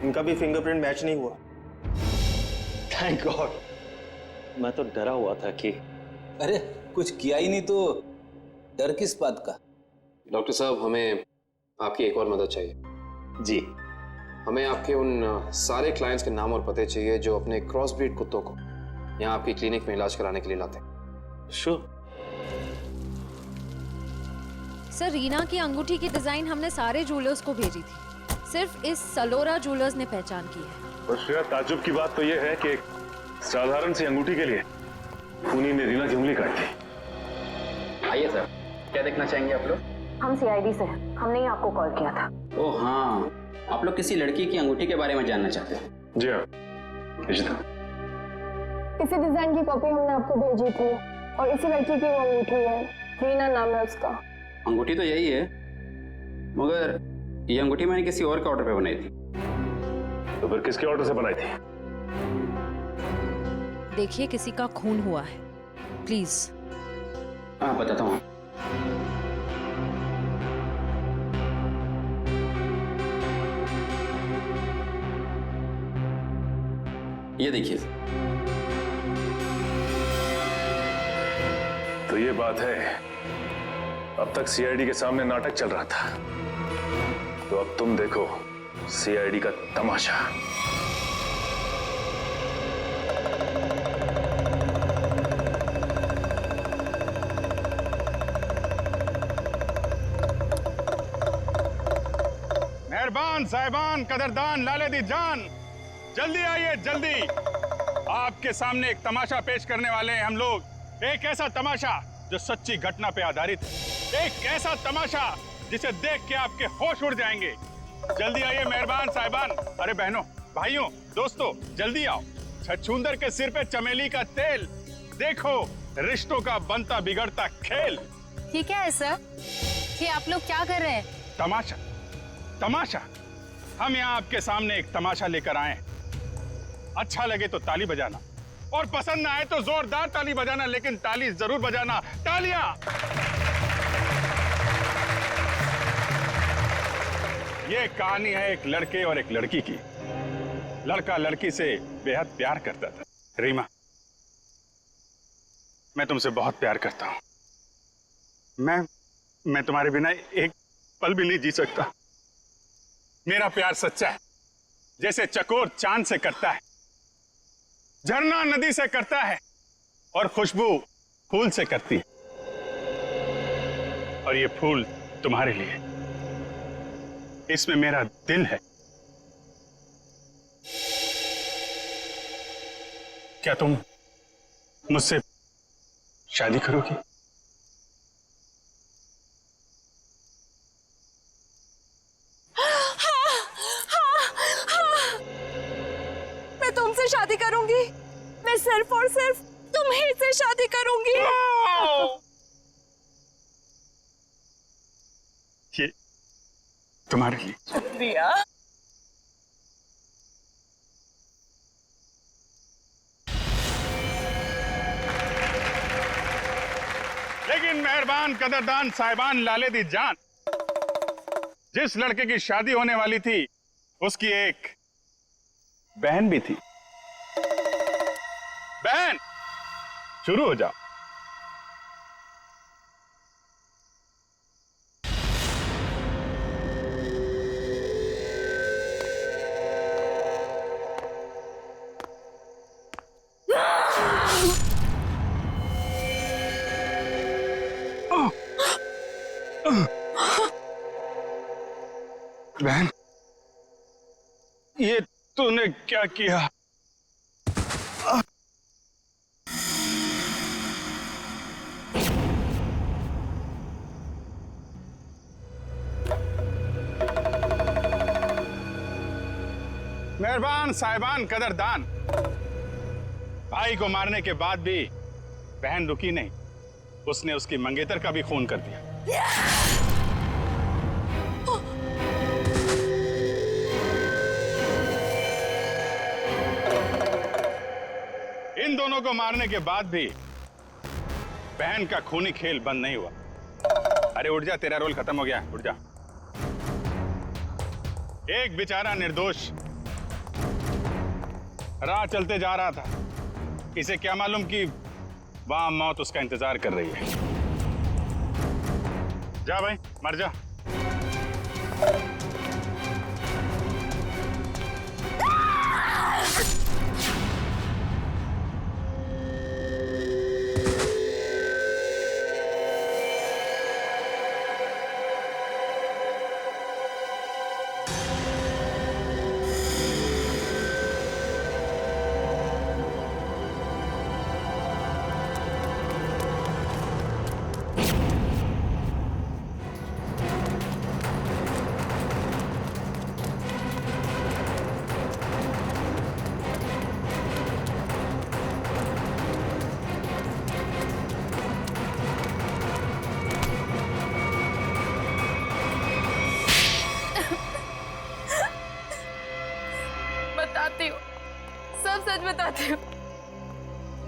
इनका भी फिंगरप्रिंट मैच नहीं हुआ। थैंक गॉड, मैं तो डरा हुआ था कि अरे कुछ किया ही नहीं तो डर किस बात का? डॉक्टर साहब, हमें आपकी एक और मदद चाहिए। जी। हमें आपके उन सारे क्लाइंट्स के नाम और पते चाहिए जो अपने क्रॉस ब्रीड कुत्तों को यहाँ आपकी क्लिनिक में इलाज कराने के लिए लाते हैं। श्योर। सर, रीना की अंगूठी की डिजाइन हमने सारे जूलर्स को भेजी थी, सिर्फ इस सलोरा जूलर्स ने पहचान की है। और श्रेया, ताज्जुब की बात तो यह है कि एक साधारण सी अंगूठी के लिए खूनी ने रीना की उंगली काट दी। आइए सर, क्या देखना चाहेंगे आप लोग? हम सीआईडी से हैं, हमने ही आपको कॉल किया था। ओह हाँ, आप लोग किसी लड़की की अंगूठी के बारे में जानना चाहते हैं? जी हाँ, इसी डिजाइन की कॉपी हमने आपको भेजी थी और इसी लड़की की वो अंगूठी है, रीना नाम है उसका। अंगूठी तो यही है, मगर ये अंगूठी मैंने किसी और के ऑर्डर पे बनाई थी। तो फिर किसके ऑर्डर से बनाई थी? देखिए, किसी का खून हुआ है, प्लीज। हाँ, बताता हूँ। ये देखिए। तो ये बात है, अब तक सीआईडी के सामने नाटक चल रहा था, तो अब तुम देखो सीआईडी का तमाशा। मेहरबान साहिबान, कदरदान, लाले दी जान, जल्दी आइए जल्दी। आपके सामने एक तमाशा पेश करने वाले हैं हम लोग। एक ऐसा तमाशा जो सच्ची घटना पे आधारित है, एक ऐसा तमाशा जिसे देख के आपके होश उड़ जाएंगे। जल्दी आइए मेहरबान साहिबान। अरे बहनों, भाइयों, दोस्तों, जल्दी आओ। छछूंदर के सिर पे चमेली का तेल, देखो रिश्तों का बनता बिगड़ता खेल। ये क्या है सर? ये आप लोग क्या कर रहे हैं? तमाशा, तमाशा। हम यहाँ आपके सामने एक तमाशा लेकर आए हैं। अच्छा लगे तो ताली बजाना, और पसंद ना आए तो जोरदार ताली बजाना, लेकिन ताली जरूर बजाना। तालियां। ये कहानी है एक लड़के और एक लड़की की। लड़का लड़की से बेहद प्यार करता था। रीमा, मैं तुमसे बहुत प्यार करता हूं। मैं तुम्हारे बिना एक पल भी नहीं जी सकता। मेरा प्यार सच्चा है, जैसे चकोर चांद से करता है, झरना नदी से करता है, और खुशबू फूल से करती। और ये फूल तुम्हारे लिए, इसमें मेरा दिल है। क्या तुम मुझसे शादी करोगी? मैं तुमसे शादी करूंगी। मैं सिर्फ और सिर्फ तुम्हीं से शादी करूंगी। ये तुम्हारे लिए। शुक्रिया। लेकिन मेहरबान कदरदान साहिबान लाले दी जान, जिस लड़के की शादी होने वाली थी उसकी एक बहन भी थी। बहन, शुरू हो जाओ। बहन, ये तूने क्या किया? मेहरबान साहिबान कदरदान, भाई को मारने के बाद भी बहन रुकी नहीं, उसने उसकी मंगेतर का भी खून कर दिया। इन दोनों को मारने के बाद भी बहन का खूनी खेल बंद नहीं हुआ। अरे उठ जा, तेरा रोल खत्म हो गया, उठ जा। एक बेचारा निर्दोष राह चलते जा रहा था, इसे क्या मालूम कि वहां मौत उसका इंतजार कर रही है। जा भाई, मर जा। बताती हूँ, सब सच बताती हूँ।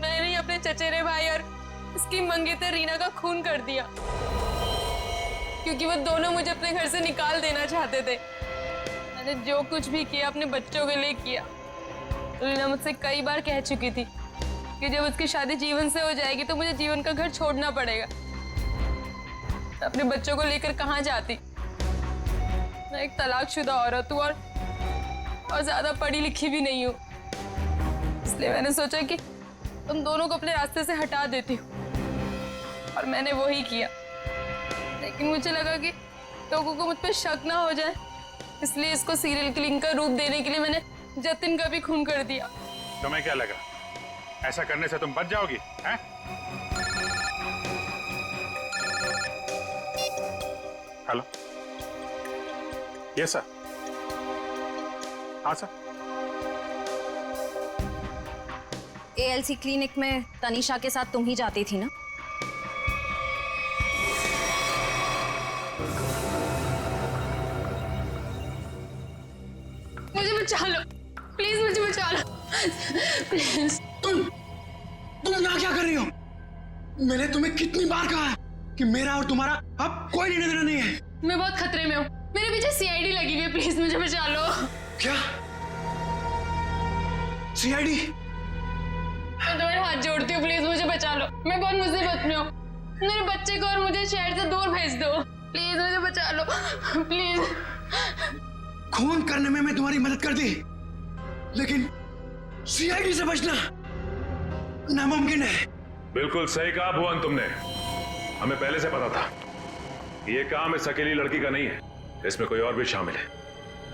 मैंने ही अपने चचेरे भाई और उसकी मंगेतर रीना का खून कर दिया, क्योंकि वो दोनों मुझे अपने घर से निकाल देना चाहते थे। मैंने जो कुछ भी किया अपने बच्चों के लिए किया। रीना मुझसे कई बार कह चुकी थी कि जब उसकी शादी जीवन से हो जाएगी तो मुझे जीवन का घर छोड़ना पड़ेगा। अपने बच्चों को लेकर कहाँ जाती? मैं एक तलाकशुदा औरत हूँ और ज्यादा पढ़ी लिखी भी नहीं हूँ, इसलिए मैंने सोचा कि तुम दोनों को अपने रास्ते से हटा देती हूँ, और मैंने वो ही किया। लेकिन मुझे लगा कि लोगों को मुझ पर शक ना हो जाए, इसलिए इसको सीरियल किलिंग का रूप देने के लिए मैंने जतिन का भी खून कर दिया। तुम्हें क्या लगा ऐसा करने से तुम बच जाओगी? हैं? Hello, yes sir. हाँ सर। एएलसी क्लिनिक में तनीषा के साथ तुम ही जाती थी ना? मुझे बचा लो प्लीज, मुझे बचा लो प्लीज। तुम यहाँ क्या कर रही हो? मैंने तुम्हें कितनी बार कहा है कि मेरा और तुम्हारा अब कोई लेना देना नहीं है। मैं बहुत खतरे में हूँ, मेरे पीछे सीआईडी लगी हुई है, प्लीज मुझे बचा लो। क्या सीआईडी? मैं तुम्हारे हाथ जोड़ती हूँ, प्लीज मुझे बचा लो। मैं बहुत मुसीबत में हूँ, मेरे बच्चे को और मुझे शहर से दूर भेज दो, प्लीज मुझे बचा लो प्लीज। खून करने में मैं तुम्हारी मदद कर दी, लेकिन सीआईडी से बचना नामुमकिन है। बिल्कुल सही कहा भुवन तुमने, हमें पहले से पता था ये काम इस अकेली लड़की का नहीं है। इसमें कोई और भी शामिल है,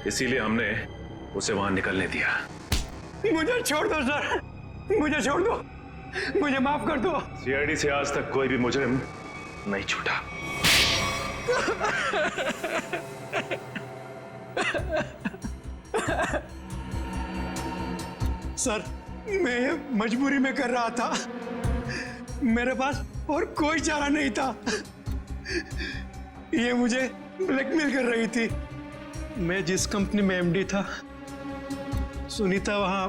इसीलिए हमने उसे वहां निकलने दिया। मुझे छोड़ दो सर, मुझे छोड़ दो, मुझे माफ कर दो। सीआईडी से आज तक कोई भी मुजरिम नहीं छूटा। सर, मैं ये मजबूरी में कर रहा था, मेरे पास और कोई चारा नहीं था। ये मुझे ब्लैकमेल कर रही थी। मैं जिस कंपनी में एमडी था, सुनीता वहां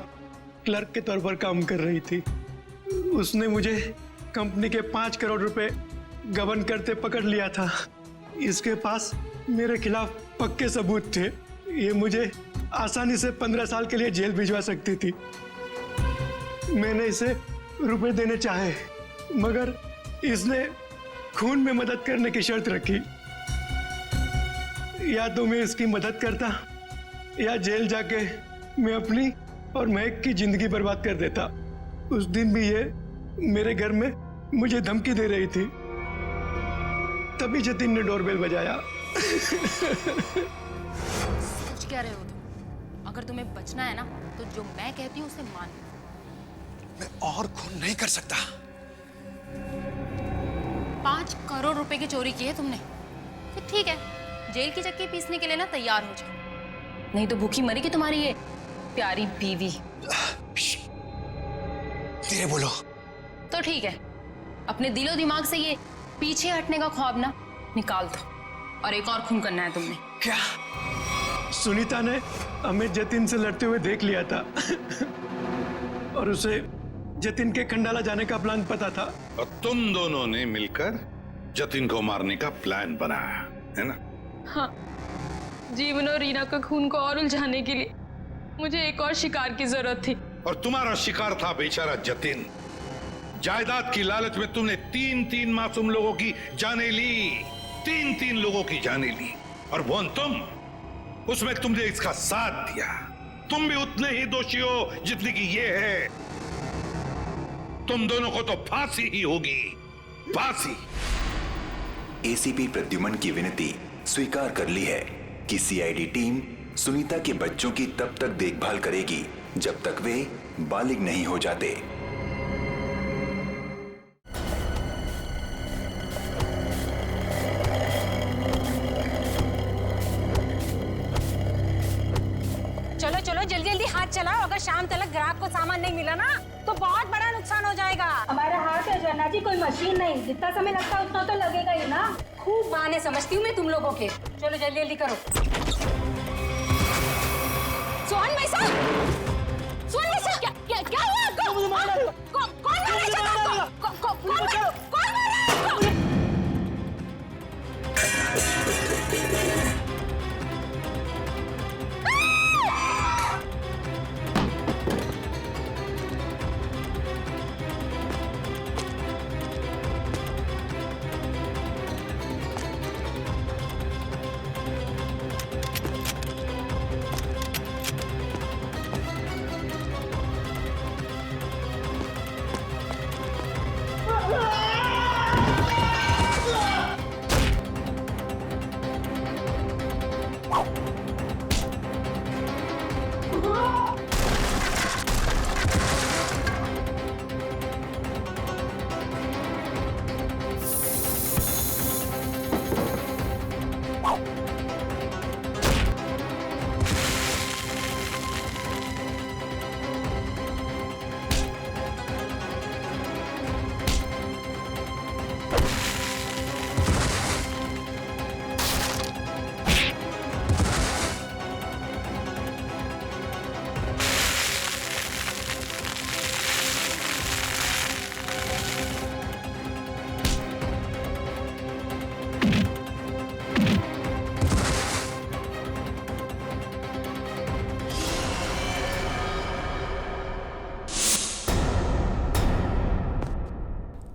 क्लर्क के तौर पर काम कर रही थी। उसने मुझे कंपनी के 5 करोड़ रुपए गबन करते पकड़ लिया था। इसके पास मेरे खिलाफ पक्के सबूत थे। ये मुझे आसानी से 15 साल के लिए जेल भिजवा सकती थी। मैंने इसे रुपए देने चाहे, मगर इसने खून में मदद करने की शर्त रखी। या तो मैं इसकी मदद करता या जेल जाके मैं अपनी और महक की जिंदगी बर्बाद कर देता। उस दिन भी ये मेरे घर में मुझे धमकी दे रही थी। तभी जतिन ने डोरबेल बजाया। सोच क्या रहे हो तुम? अगर तुम्हें बचना है ना, तो जो मैं कहती हूँ उसे मान लो। मैं और खून नहीं कर सकता। 5 करोड़ रुपए की चोरी की है तुमने, तो ठीक है, जेल की चक्की पीसने के लिए ना तैयार हो जाओ, नहीं तो भूखी मरेगी तुम्हारी ये प्यारी बीवी। धीरे बोलो। तो ठीक है, अपने दिलो दिमाग से ये पीछे हटने का ख्वाब ना निकाल दो, और एक और खून करना है तुमने। क्या? सुनीता ने हमें जतिन से लड़ते हुए देख लिया था और उसे जतिन के खंडाला जाने का प्लान पता था। और तुम दोनों ने मिलकर जतिन को मारने का प्लान बनाया, है ना? हाँ, जीवन और रीना का खून को और उलझाने के लिए मुझे एक और शिकार की जरूरत थी। और तुम्हारा शिकार था बेचारा जतिन। जायदाद की लालच में तुमने 3-3 मासूम लोगों की जानें ली, 3-3 लोगों की जानें ली, और वो तुम, उसमें तुमने इसका साथ दिया। तुम भी उतने ही दोषी हो जितने की ये है। तुम दोनों को तो फांसी ही होगी, फांसी। एसीपी प्रद्युमन की विनती स्वीकार कर ली है कि सीआईडी टीम सुनीता के बच्चों की तब तक देखभाल करेगी जब तक वे बालिग नहीं हो जाते। चलो चलो जल्दी जल्दी हाथ चलाओ। अगर शाम तक ग्राहक को सामान नहीं मिला ना, तो बहुत बड़ा नुकसान हो जाएगा। हमारा हाथ है जन्ना जी, कोई मशीन नहीं। जितना समय लगता है उतना तो लगेगा ही ना। खूब बहाने समझती हूँ मैं तुम लोगों के। चलो जल्दी जल्दी करो। सोहन भाई साहब, सोहन भाई साहब, क्या हुआ आपको? कौन मार रहा है आपको? कौन मार रहा है आपको?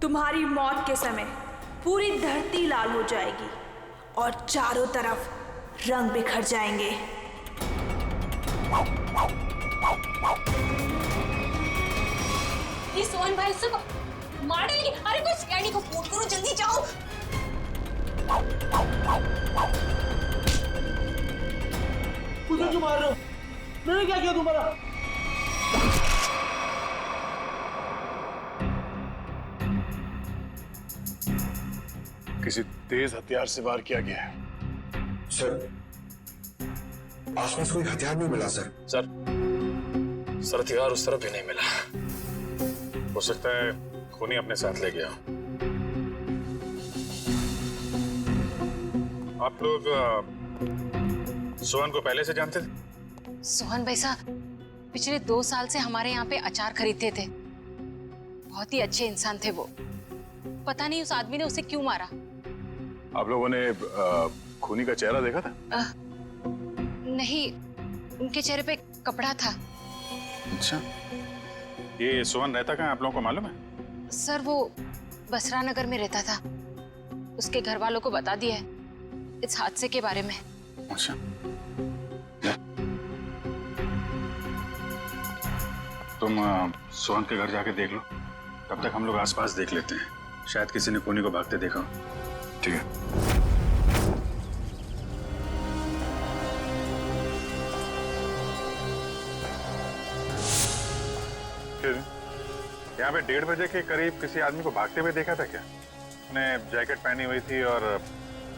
तुम्हारी मौत के समय पूरी धरती लाल हो जाएगी और चारों तरफ रंग बिखर जाएंगे। ये सोहन भाई सब मार देंगे। अरे कोई सीआईडी को फोन करो, जल्दी जाओ। क्यों मार रहे हो? मैंने क्या किया तुम्हारा? किसी तेज हथियार से वार किया गया है। सर, आसपास कोई हथियार नहीं मिला सर। सर हथियार उस तरफ भी नहीं मिला। हो सकता है खूनी अपने साथ ले गया। आप लोग सोहन को पहले से जानते थे? सोहन भाई साहब पिछले 2 साल से हमारे यहाँ पे अचार खरीदते थे। बहुत ही अच्छे इंसान थे वो। पता नहीं उस आदमी ने उसे क्यों मारा। आप लोगों ने खूनी का चेहरा देखा था? नहीं, उनके चेहरे पे कपड़ा था। अच्छा, ये सोहन रहता कहाँ आप लोगों को मालूम है? सर वो बसरा नगर में रहता था। उसके घर वालों को बता दिया है इस हादसे के बारे में। अच्छा, तुम सोहन के घर जाके देख लो, तब तक हम लोग आसपास देख लेते हैं। शायद किसी ने खूनी को भागते देखा हो। ठीक है। यहाँ पे 1:30 बजे के करीब किसी आदमी को भागते हुए देखा था क्या? उसने जैकेट पहनी हुई थी और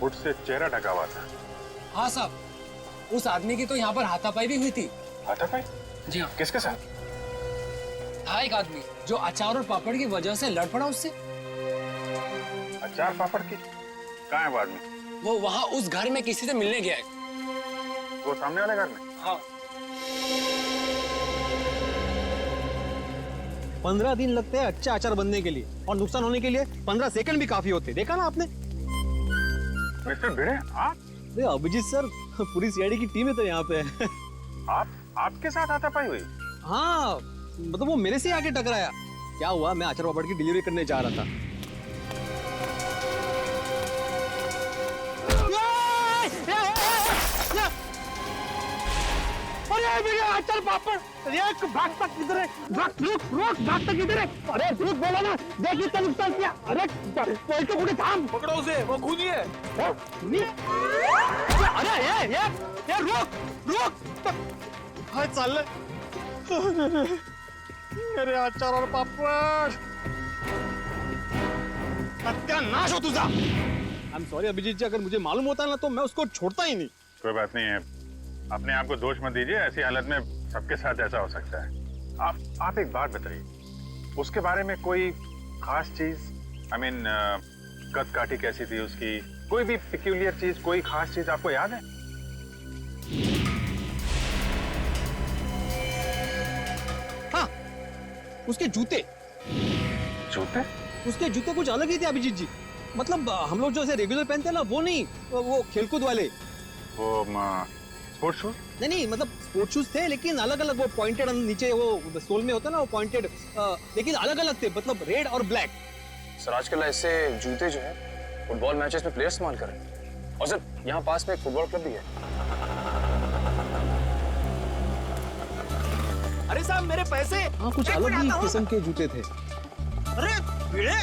हुड से चेहरा ढका हुआ था। हाँ साहब, उस आदमी की तो यहाँ पर हाथापाई भी हुई थी। हाथापाई? जी हाँ। किसके साथ? था एक आदमी जो अचार और पापड़ की वजह से लड़ पड़ा उससे। अचार पापड़ की? कहाँ है वो आदमी? वो वहाँ उस घर में किसी से मिलने गया है। वो सामने वाले घर में? हाँ। 15 दिन लगते हैं अच्छा अचार बनने के लिए, और नुकसान होने के लिए 15 सेकंड भी काफी होते। देखा ना आपने? मिस्टर भिड़े, आप? अरे अभिजीत सर, पूरी सीआईडी की टीम है तो यहाँ पे। आपके साथ हाथापाई हुई? हाँ, मतलब वो मेरे से आके टकराया। क्या हुआ, मैं अचार पापड़ की डिलीवरी करने जा रहा था। अचार पापड़ भागता किधर है? रुक भागता किधर है? अरे रुक, बोला ना, देखिए तो नुकसान किया। अरे कोई तो पूरे थाम, पकड़ो उसे, वो खूनी है। अरे ये रुक हाय चल मेरे अचार और पापड़, सत्यानाश हो तुझा। आई एम सॉरी अभिजीत जी, अगर मुझे मालूम होता ना तो मैं उसको छोड़ता ही नहीं। कोई बात नहीं है, अपने आप को दोष मत दीजिए। ऐसी हालत में सबके साथ ऐसा हो सकता है। आप एक बात बताइए, उसके बारे में कोई खास चीज, आई मीन कद काठी कैसी थी उसकी, कोई भी पिक्यूलियर चीज, कोई खास चीज आपको याद है? हाँ, उसके जूते। जूते? उसके जूते कुछ अलग ही थे अभिजीत जी। मतलब हम लोग जो ऐसे रेगुलर पहनते हैं ना, वो नहीं, वो खेलकूद वाले। वो स्पोर्ट्स शूज? नहीं, मतलब स्पोर्ट्स शूज थे लेकिन अलग अलग, वो पॉइंटेड नीचे वो सोल में होता है ना, वो पॉइंटेड, लेकिन अलग अलग थे, मतलब रेड और ब्लैक। सर आजकल ऐसे जूते जो है फुटबॉल मैचेस में प्लेयर्स इस्तेमाल कर रहे हैं। और सर यहाँ पास में एक फुटबॉल क्लब भी है। अरे साहब मेरे पैसे। हाँ, कुछ अलग ही किस्म के जूते थे। अरे भिड़े,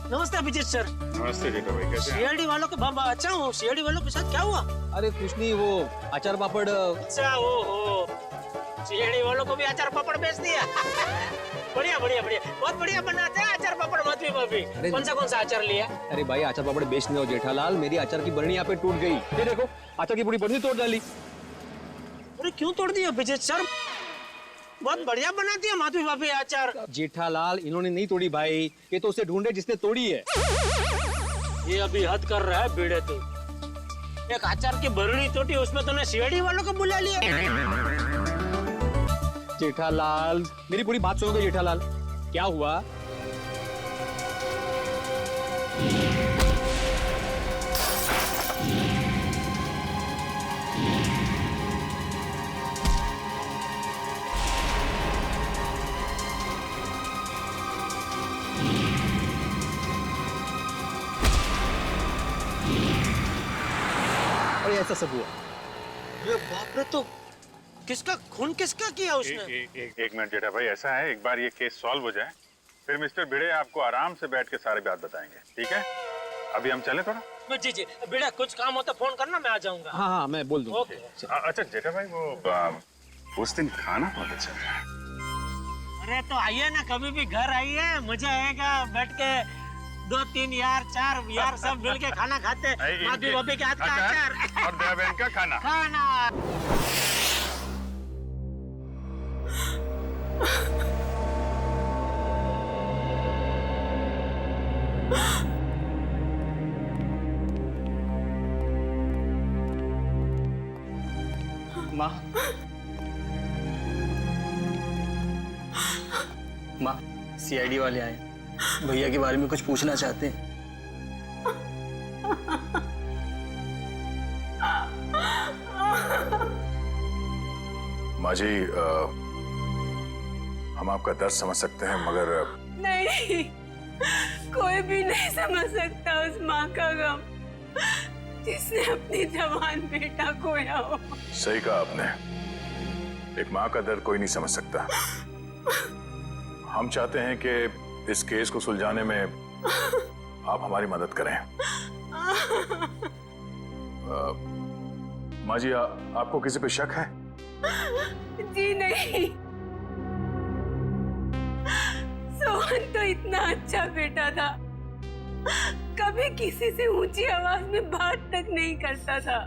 नमस्ते अभिजीत सर। नमस्ते जेठा भाई, कैसे हैं? सीआईडी वालों के अच्छा हूँ। सीआईडी वालों के साथ क्या हुआ? अरे कुछ नहीं, वो अचार पापड़। अच्छा, ओ सीआईडी वालों को भी अचार पापड़ बेच दिया। बढ़िया, बहुत बढ़िया बनाते हैं अचार पापड़ माधवी भाभी। कौन सा अचार लिया? अरे भाई, अचार पापड़ बेचने दो जेठालाल, मेरी अचार की बरनी यहाँ पे टूट गई। ये देखो, अचार की पूरी बरनी तोड़ डाली। अरे क्यों तोड़ दिया अभिजीत सर? बहुत बढ़िया बना दिया माधवी भाभी अचार। जेठालाल, इन्होंने नहीं तोड़ी भाई, ये तो उसे ढूंढे जिसने तोड़ी है। ये अभी हद कर रहा है भिड़े तू। एक अचार की बरनी तोड़ी, उसमें तूने सीआईडी वालों को बुला लिया। जेठालाल, मेरी पूरी बात सुनोगे जेठालाल? क्या हुआ? ऐसा सब हुआ। ये बाप रे, तो किसका खून किसका किया उसने? एक मिनट जेठा भाई, ऐसा है, एक बार ये केस सॉल्व हो जाए, फिर मिस्टर भिड़े आपको आराम से बैठ के सारी बात बताएंगे, ठीक है? अभी हम चले थोड़ा। जी जी बेटा, कुछ काम हो तो फोन करना, मैं आ जाऊंगा। हाँ हाँ मैं बोल दूंगा। ओके। अच्छा जेठा भाई, वो उस दिन खाना बहुत अच्छा था। अरे तो आइए ना, कभी भी घर आइए, मजा आएगा। बैठ के 2 3 यार 4 यार सब मिल के खाना खाते। माधवी भाभी के हाथ का अचार और दया बहन का खाना। माँ, माँ, सीआईडी वाले आए, भैया के बारे में कुछ पूछना चाहते हैं। माँ जी, हम आपका दर्द समझ सकते हैं, मगर नहीं, कोई भी नहीं समझ सकता उस माँ का गम जिसने अपनी जवान बेटा खोया हो। सही कहा आपने, एक माँ का दर्द कोई नहीं समझ सकता। हम चाहते हैं कि इस केस को सुलझाने में आप हमारी मदद करें। माँ जी, आपको किसी पे शक है? जी नहीं, सोहन तो इतना अच्छा बेटा था, कभी किसी से ऊंची आवाज में बात तक नहीं करता था।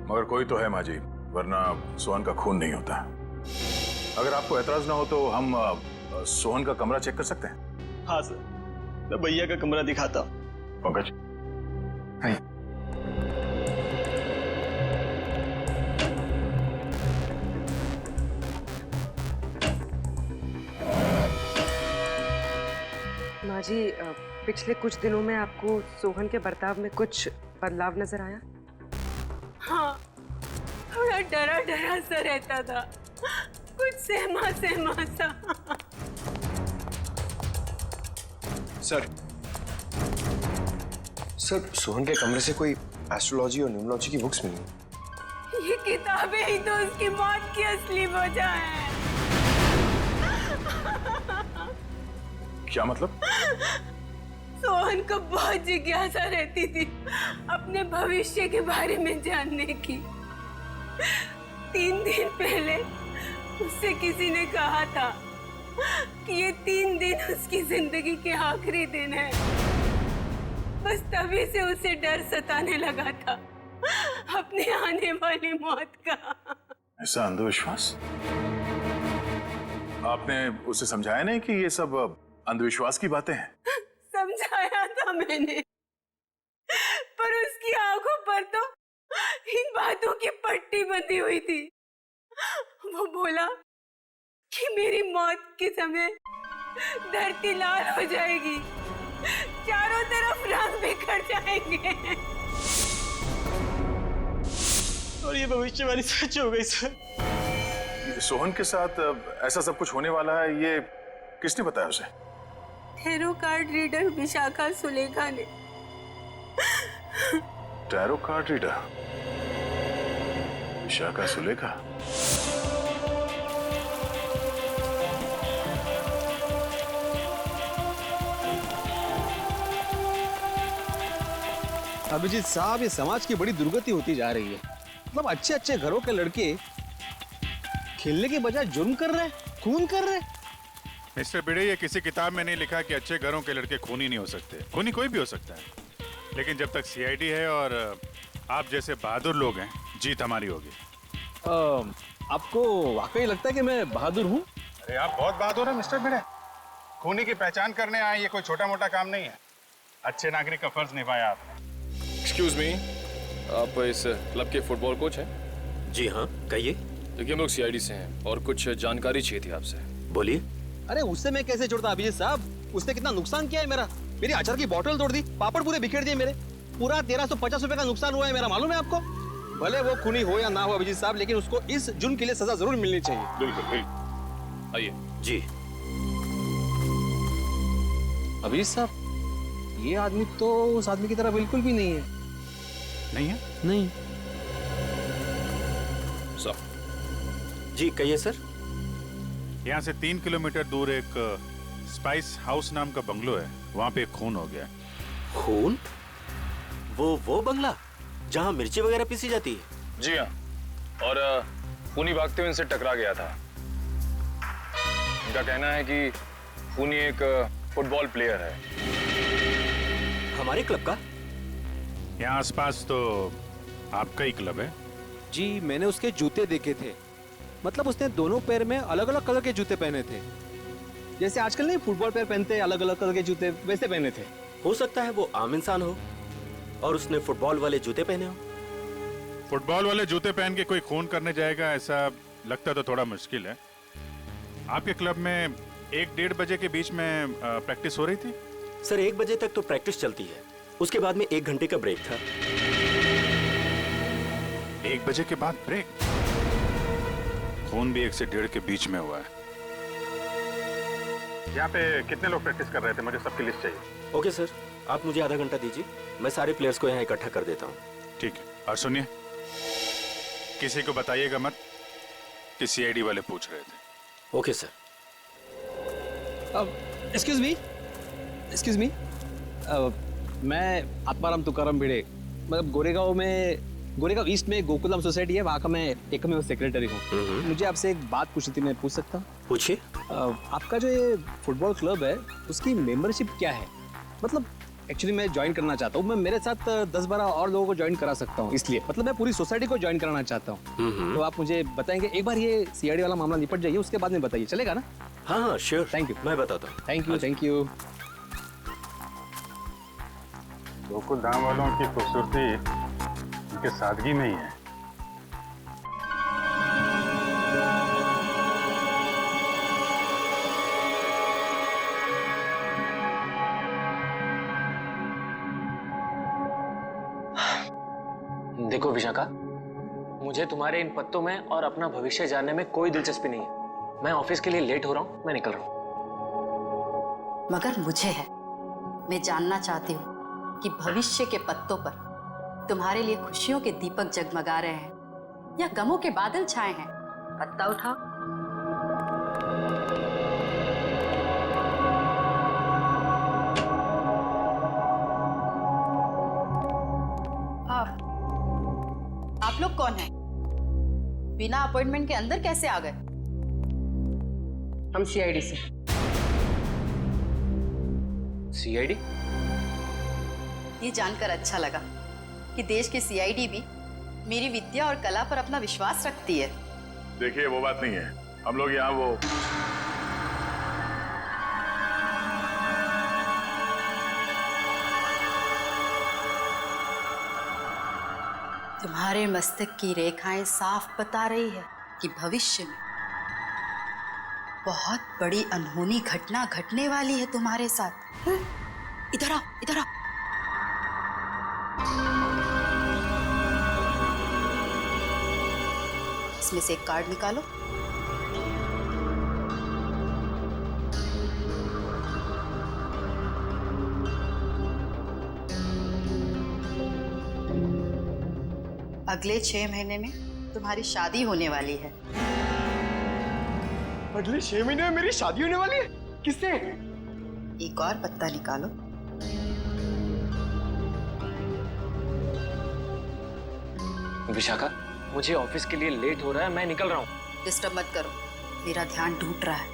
मगर कोई तो है माँ जी, वरना सोहन का खून नहीं होता। अगर आपको एतराज ना हो तो हम सोहन का कमरा चेक कर सकते हैं? हाँ सर, मैं भैया का कमरा दिखाता हूँ। पंकज, माँ जी, पिछले कुछ दिनों में आपको सोहन के बर्ताव में कुछ बदलाव नजर आया? हाँ, थोड़ा डरा डरा सा रहता था, कुछ सहमा सहमा सा। सर, सोहन के कमरे से कोई एस्ट्रोलॉजी और न्यूमरोलॉजी की बुक्स मिली। ये किताबें ही तो उसकी मौत की असली वजह है। क्या मतलब? सोहन को बहुत जिज्ञासा रहती थी अपने भविष्य के बारे में जानने की। 3 दिन पहले उससे किसी ने कहा था कि ये 3 दिन उसकी जिंदगी के आखिरी दिन है। बस तभी से उसे डर सताने लगा था अपने आने वाली मौत का। ऐसा अंधविश्वास? आपने उसे समझाया नहीं कि ये सब अंधविश्वास की बातें हैं? समझाया था मैंने, पर उसकी आंखों पर तो इन बातों की पट्टी बंधी हुई थी। वो बोला कि मेरी मौत के समय धरती लाल हो जाएगी, चारों तरफ रंग बिखर जाएंगे। और ये भविष्यवाणी सच हो गई सर। सोहन के साथ ऐसा सब कुछ होने वाला है, ये किसने बताया उसे? Tarot card reader Vishakha Sulekha ने। Tarot card reader Vishakha Sulekha? Abhijeet साहब, ये समाज की बड़ी दुर्गति होती जा रही है। मतलब अच्छे अच्छे घरों के लड़के खेलने के बजाय जुर्म कर रहे हैं, खून कर रहे हैं। मिस्टर भिड़े, ये किसी किताब में नहीं लिखा कि अच्छे घरों के लड़के खूनी नहीं हो सकते। खूनी कोई भी हो सकता है, लेकिन जब तक सीआईडी है और आप जैसे बहादुर लोग हैं, जीत हमारी होगी। आपको वाकई लगता है कि मैं बहादुर हूँ? अरे आप बहुत बहादुर हैं मिस्टर भिड़े। खूनी की पहचान करने आए, ये कोई छोटा मोटा काम नहीं है। अच्छे नागरिक का फर्ज निभाया आपने। एक्सक्यूज मी, आप इस क्लब के फुटबॉल कोच हैं? जी हाँ, कहिए। देखिए, हम लोग सीआईडी से हैं और कुछ जानकारी चाहिए थी आपसे। बोलिए। अरे उससे मैं कैसे जुड़ता अभिजीत साहब? उसने कितना नुकसान किया है मेरा। मेरी अचार की बोतल तोड़ दी, पापड़ पूरे बिखेर दिए मेरे। पूरा 1350 रुपए का नुकसान हुआ है मेरा, मालूम है आपको? भले वो खूनी हो या ना हो अभिजीत साहब, लेकिन उसको इस जुर्म के लिए सजा जरूर मिलनी चाहिए। बिल्कुल बिल्कुल, आइए। जी। अभिजीत साहब, ये आदमी तो उस आदमी की तरह बिल्कुल भी नहीं है। नहीं है? नहीं। सर। जी कहिए सर। यहाँ से 3 किलोमीटर दूर एक स्पाइस हाउस नाम का बंगलो है, वहां पे एक खून हो गया। खून? वो बंगला जहाँ मिर्ची वगैरह पीसी जाती है? जी हाँ, और पुनी भागते हुए इनसे टकरा गया था। इनका कहना है कि पुनी एक फुटबॉल प्लेयर है। हमारे क्लब का? यहाँ आसपास तो आपका ही क्लब है। जी मैंने उसके जूते देखे थे, मतलब उसने दोनों पैर में अलग अलग कलर के जूते पहने थे, जैसे आजकल नहीं फुटबॉल प्लेयर पहनते हैं अलग अलग कलर के जूते, वैसे पहने थे। हो सकता है वो आम इंसान हो और उसने फुटबॉल वाले जूते पहने हो। फुटबॉल वाले जूते पहन के कोई खून करने जाएगा ऐसा लगता तो थोड़ा मुश्किल है। आपके क्लब में 1-1:30 बजे के बीच में प्रैक्टिस हो रही थी? सर 1 बजे तक तो प्रैक्टिस चलती है, उसके बाद में 1 घंटे का ब्रेक था। 1 बजे के बाद ब्रेक? खून भी 1 से 1:30 के बीच में हुआ है। यहाँ पे कितने लोग प्रैक्टिस कर रहे थे? मुझे सबकी लिस्ट चाहिए। ओके सर, आप मुझे आधा घंटा दीजिए, मैं सारे प्लेयर्स को यहाँ इकट्ठा कर देता हूँ। ठीक है, और सुनिए, किसी को बताइएगा मत कि सीआईडी वाले पूछ रहे थे। Okay sir. एक्सक्यूज मी, मैं आत्माराम तुकाराम भिड़े, मतलब गोरेगांव ईस्ट में गोकुलम सोसाइटी है, वहाँ का मैं एकमेव सेक्रेटरी हूँ। मुझे आपसे एक बात पूछनी थी, मैं पूछ सकता हूँ? पूछिए। आपका जो ये फुटबॉल क्लब है उसकी मेंबरशिप क्या है? मतलब एक्चुअली मैं ज्वाइन करना चाहता हूँ, मैं मेरे साथ 10-12 और लोगों को ज्वाइन करा सकता हूँ, इसलिए मतलब मैं पूरी सोसाइटी को ज्वाइन कराना चाहता हूँ। तो आप मुझे बताएंगे, एक बार ये सीआईडी वाला मामला निपट जाइए, उसके बाद में बताइए, चलेगा ना? हाँ श्योर, थैंक यू। मैं बताता हूँ। Thank you. गोकुल धाम वालों की खूबसूरती उनके सादगी में ही है। देखो विशाखा, मुझे तुम्हारे इन पत्तों में और अपना भविष्य जानने में कोई दिलचस्पी नहीं है। मैं ऑफिस के लिए लेट हो रहा हूँ, मैं निकल रहा हूँ। मगर मुझे है, मैं जानना चाहती हूँ कि भविष्य के पत्तों पर तुम्हारे लिए खुशियों के दीपक जगमगा रहे हैं या गमों के बादल छाए हैं। पत्ता उठाओ। आप लोग कौन हैं? बिना अपॉइंटमेंट के अंदर कैसे आ गए? हम सीआईडी से। सीआईडी? ये जानकर अच्छा लगा कि देश की सीआईडी भी मेरी विद्या और कला पर अपना विश्वास रखती है। देखिए वो बात नहीं है, हम लोग यहाँ वो तुम्हारे मस्तक की रेखाएं साफ बता रही है कि भविष्य में बहुत बड़ी अनहोनी घटना घटने वाली है तुम्हारे साथ। इधर आओ, इधर आओ। इसमें से एक कार्ड निकालो। अगले 6 महीने में तुम्हारी शादी होने वाली है। अगले 6 महीने में मेरी शादी होने वाली है? किससे? एक और पत्ता निकालो। विशाखा, मुझे ऑफिस के लिए लेट हो रहा है, मैं निकल रहा हूँ। डिस्टर्ब मत करो, मेरा ध्यान टूट रहा है।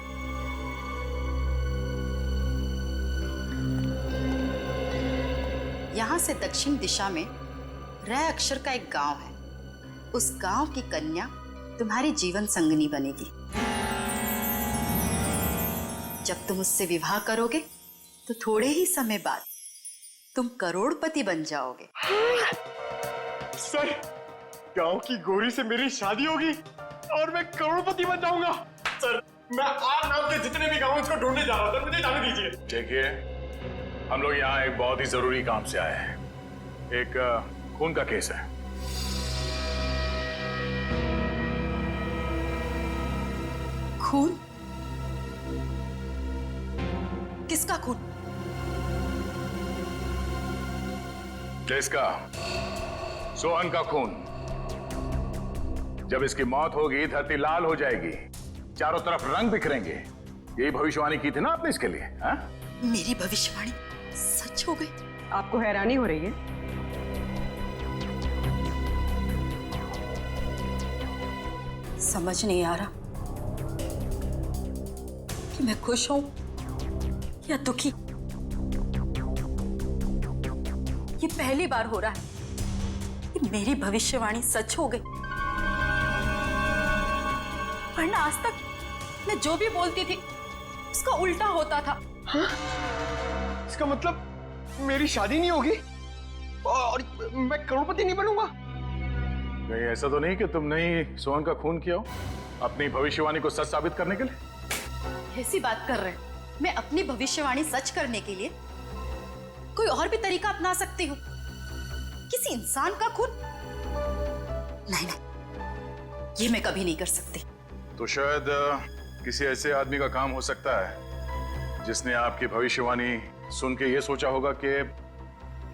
यहाँ से दक्षिण दिशा में र अक्षर का एक गांव है। उस गांव की कन्या तुम्हारी जीवन संगनी बनेगी। जब तुम उससे विवाह करोगे तो थोड़े ही समय बाद तुम करोड़पति बन जाओगे। सर, गांव की गोरी से मेरी शादी होगी और मैं करोड़पति बन जाऊंगा। सर, मैं आप नाम के जितने भी गांव को ढूंढने जा रहा था, मुझे जाने दीजिए। देखिए, हम लोग यहाँ एक बहुत ही जरूरी काम से आए हैं। एक खून का केस है। खून? किसका खून? किसका? सोहन का खून। जब इसकी मौत होगी, धरती लाल हो जाएगी, चारों तरफ रंग बिखरेंगे। यही भविष्यवाणी की थी ना आपने इसके लिए? हा? मेरी भविष्यवाणी सच हो गई? आपको हैरानी हो रही है? समझ नहीं आ रहा कि मैं खुश हूं या दुखी। ये पहली बार हो रहा है कि मेरी भविष्यवाणी सच हो गई, वरना आज तक मैं जो भी बोलती थी उसका उल्टा होता था। हाँ? इसका मतलब मेरी शादी नहीं होगी और मैं करोड़पति नहीं बनूंगा? नहीं, ऐसा तो नहीं कि तुमने ही सोहन का खून किया हो अपनी भविष्यवाणी को सच साबित करने के लिए? ऐसी बात कर रहे हैं, मैं अपनी भविष्यवाणी सच करने के लिए कोई और भी तरीका अपना सकती हूँ। किसी इंसान का खून? नहीं नहीं, ये मैं कभी नहीं कर सकती। तो शायद किसी ऐसे आदमी का काम हो सकता है जिसने आपकी भविष्यवाणी सुन के ये सोचा होगा कि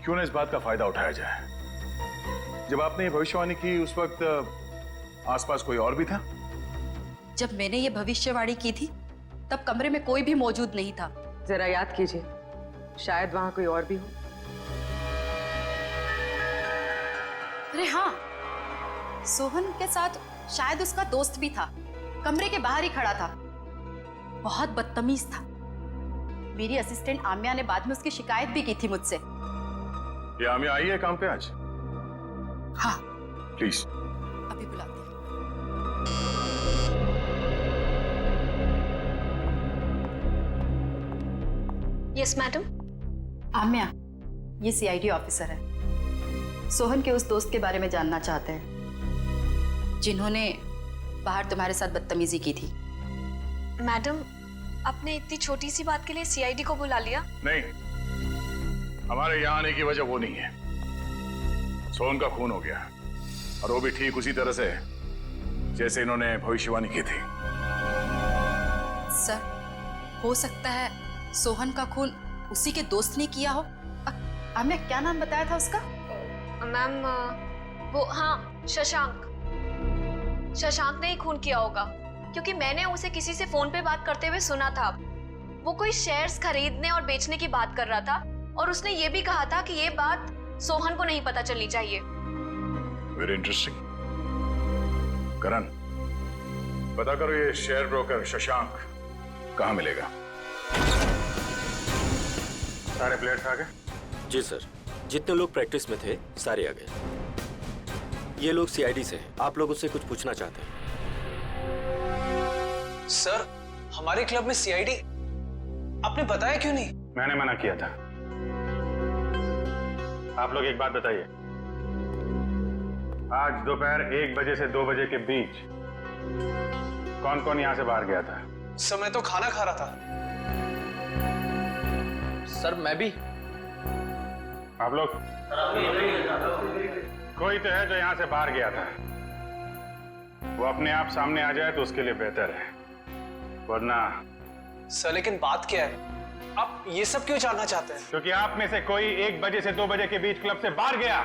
क्यों ना इस बात का फायदा उठाया जाए। जब आपने ये भविष्यवाणी की उस वक्त आसपास कोई और भी था? जब मैंने ये भविष्यवाणी की थी तब कमरे में कोई भी मौजूद नहीं था। जरा याद कीजिए, शायद वहां कोई और भी हो। अरे हाँ, सोहन के साथ शायद उसका दोस्त भी था, कमरे के बाहर ही खड़ा था, बहुत बदतमीज था। मेरी असिस्टेंट आम्या ने बाद में उसकी शिकायत भी की थी मुझसे। ये आम्या आई है काम पे आज? हाँ। प्लीज। अभी बुलाते हैं। Yes madam. आम्या, ये सीआईडी ऑफिसर है। सोहन के उस दोस्त के बारे में जानना चाहते हैं जिन्होंने बाहर तुम्हारे साथ बदतमीजी की थी। मैडम, आपने इतनी छोटी सी बात के लिए सीआईडी को बुला लिया? नहीं, हमारे यहाँ आने की वजह वो नहीं है। सोहन का खून हो गया और वो भी ठीक उसी तरह से जैसे इन्होंने भविष्यवाणी की थी। सर, हो सकता है सोहन का खून उसी के दोस्त ने किया हो। आम्या, क्या नाम बताया था उसका? मैम, वो हाँ, शशांक। शशांक ने ही खून किया होगा, क्योंकि मैंने उसे किसी से फोन पे बात करते हुए सुना था। वो कोई शेयर्स खरीदने और बेचने की बात कर रहा था और उसने ये भी कहा था कि ये बात सोहन को नहीं पता चलनी चाहिए। Very interesting. करण, पता करो ये शेयर ब्रोकर शशांक कहाँ मिलेगा। सारे प्लेयर्स आ गए? जी सर, जितने लोग प्रैक्टिस में थे सारे आ गए। ये लोग सीआईडी से हैं, आप लोग उससे कुछ पूछना चाहते हैं? सर, हमारे क्लब में सीआईडी आपने बताया क्यों नहीं? मैंने मना किया था। आप लोग एक बात बताइए, आज दोपहर 1 बजे से 2 बजे के बीच कौन कौन यहां से बाहर गया था? सर, मैं तो खाना खा रहा था। सर, मैं भी। आप लोग? कोई तो है जो यहां से बाहर गया था। वो अपने आप सामने आ जाए तो उसके लिए बेहतर है, वरना। सर, लेकिन बात क्या है? आप ये सब क्यों जानना चाहते हैं? क्योंकि आप में से कोई 1 बजे से 2 बजे के बीच क्लब से बाहर गया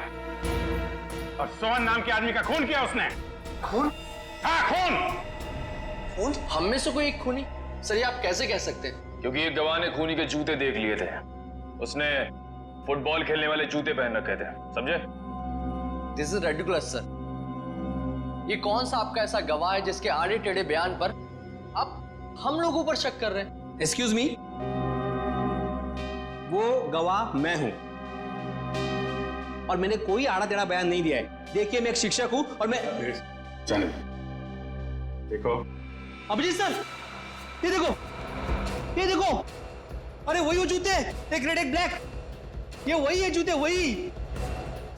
और सोहन नाम के आदमी का खून किया उसने। खून? हाँ, खून। खून? हम में से कोई एक खूनी? सर, ये आप कैसे कह सकते हैं? क्योंकि एक गवाह ने खूनी के जूते देख लिए थे। उसने फुटबॉल खेलने वाले जूते पहन रखे थे, समझे? This is ridiculous sir. ये कौन सा आपका ऐसा गवाह है जिसके आड़े टेढ़े बयान पर आप हम लोगों पर शक कर रहे हैं? एक्सक्यूज मी, वो गवाह मैं हूं और मैंने कोई आड़ा टेढ़ा बयान नहीं दिया है। देखिए, मैं एक शिक्षक हूं और मैं देखो अभिजीत सर, ये देखो, ये देखो, अरे वही वो जूते, एक रेड एक ब्लैक, ये वही है जूते, वही।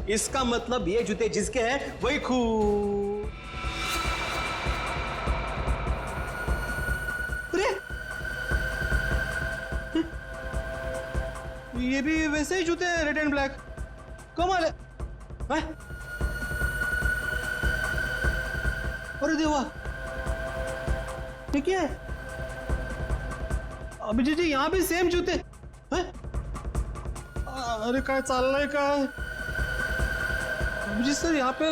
इसका मतलब ये जूते जिसके हैं वही खून। अरे ये भी वैसे ही जूते हैं, रेड एंड ब्लैक। कमाल है। अरे देवा, ये क्या है? अभिजीत जी, यहाँ भी सेम जूते हैं? अरे काय चाललंय काय? अभिजीत सर, यहाँ पे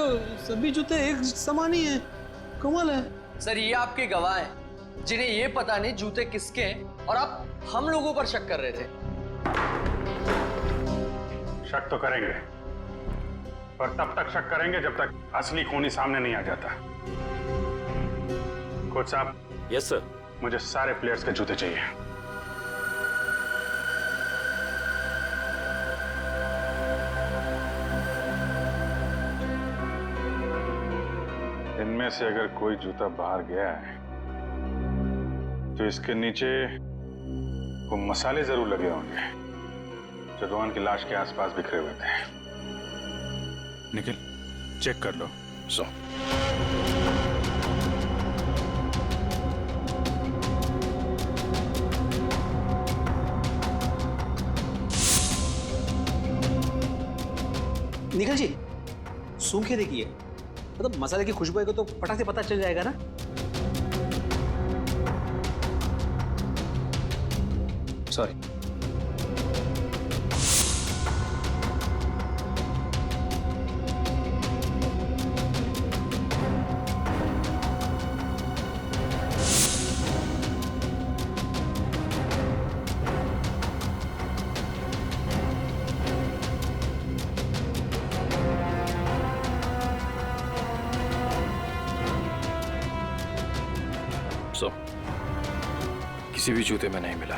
सभी जूते एक समान ही है। कमाल है। सर, ये आपके गवाह हैं जिन्हें ये पता नहीं जूते किसके हैं और आप हम लोगों पर शक कर रहे थे। शक तो करेंगे, पर तब तक शक करेंगे जब तक असली खूनी सामने नहीं आ जाता। कोच साहब। Yes sir. मुझे सारे प्लेयर्स के जूते चाहिए। इनमें से अगर कोई जूता बाहर गया है तो इसके नीचे वो मसाले जरूर लगे होंगे जो रोहन की लाश के आसपास बिखरे हुए थे। निखिल, चेक कर लो। सो निखिल जी, सूंघ के देखिए, मतलब मसाले की खुशबू आएगी तो फटाक से पता चल जाएगा ना। सॉरी। सो किसी भी जूते में नहीं मिला।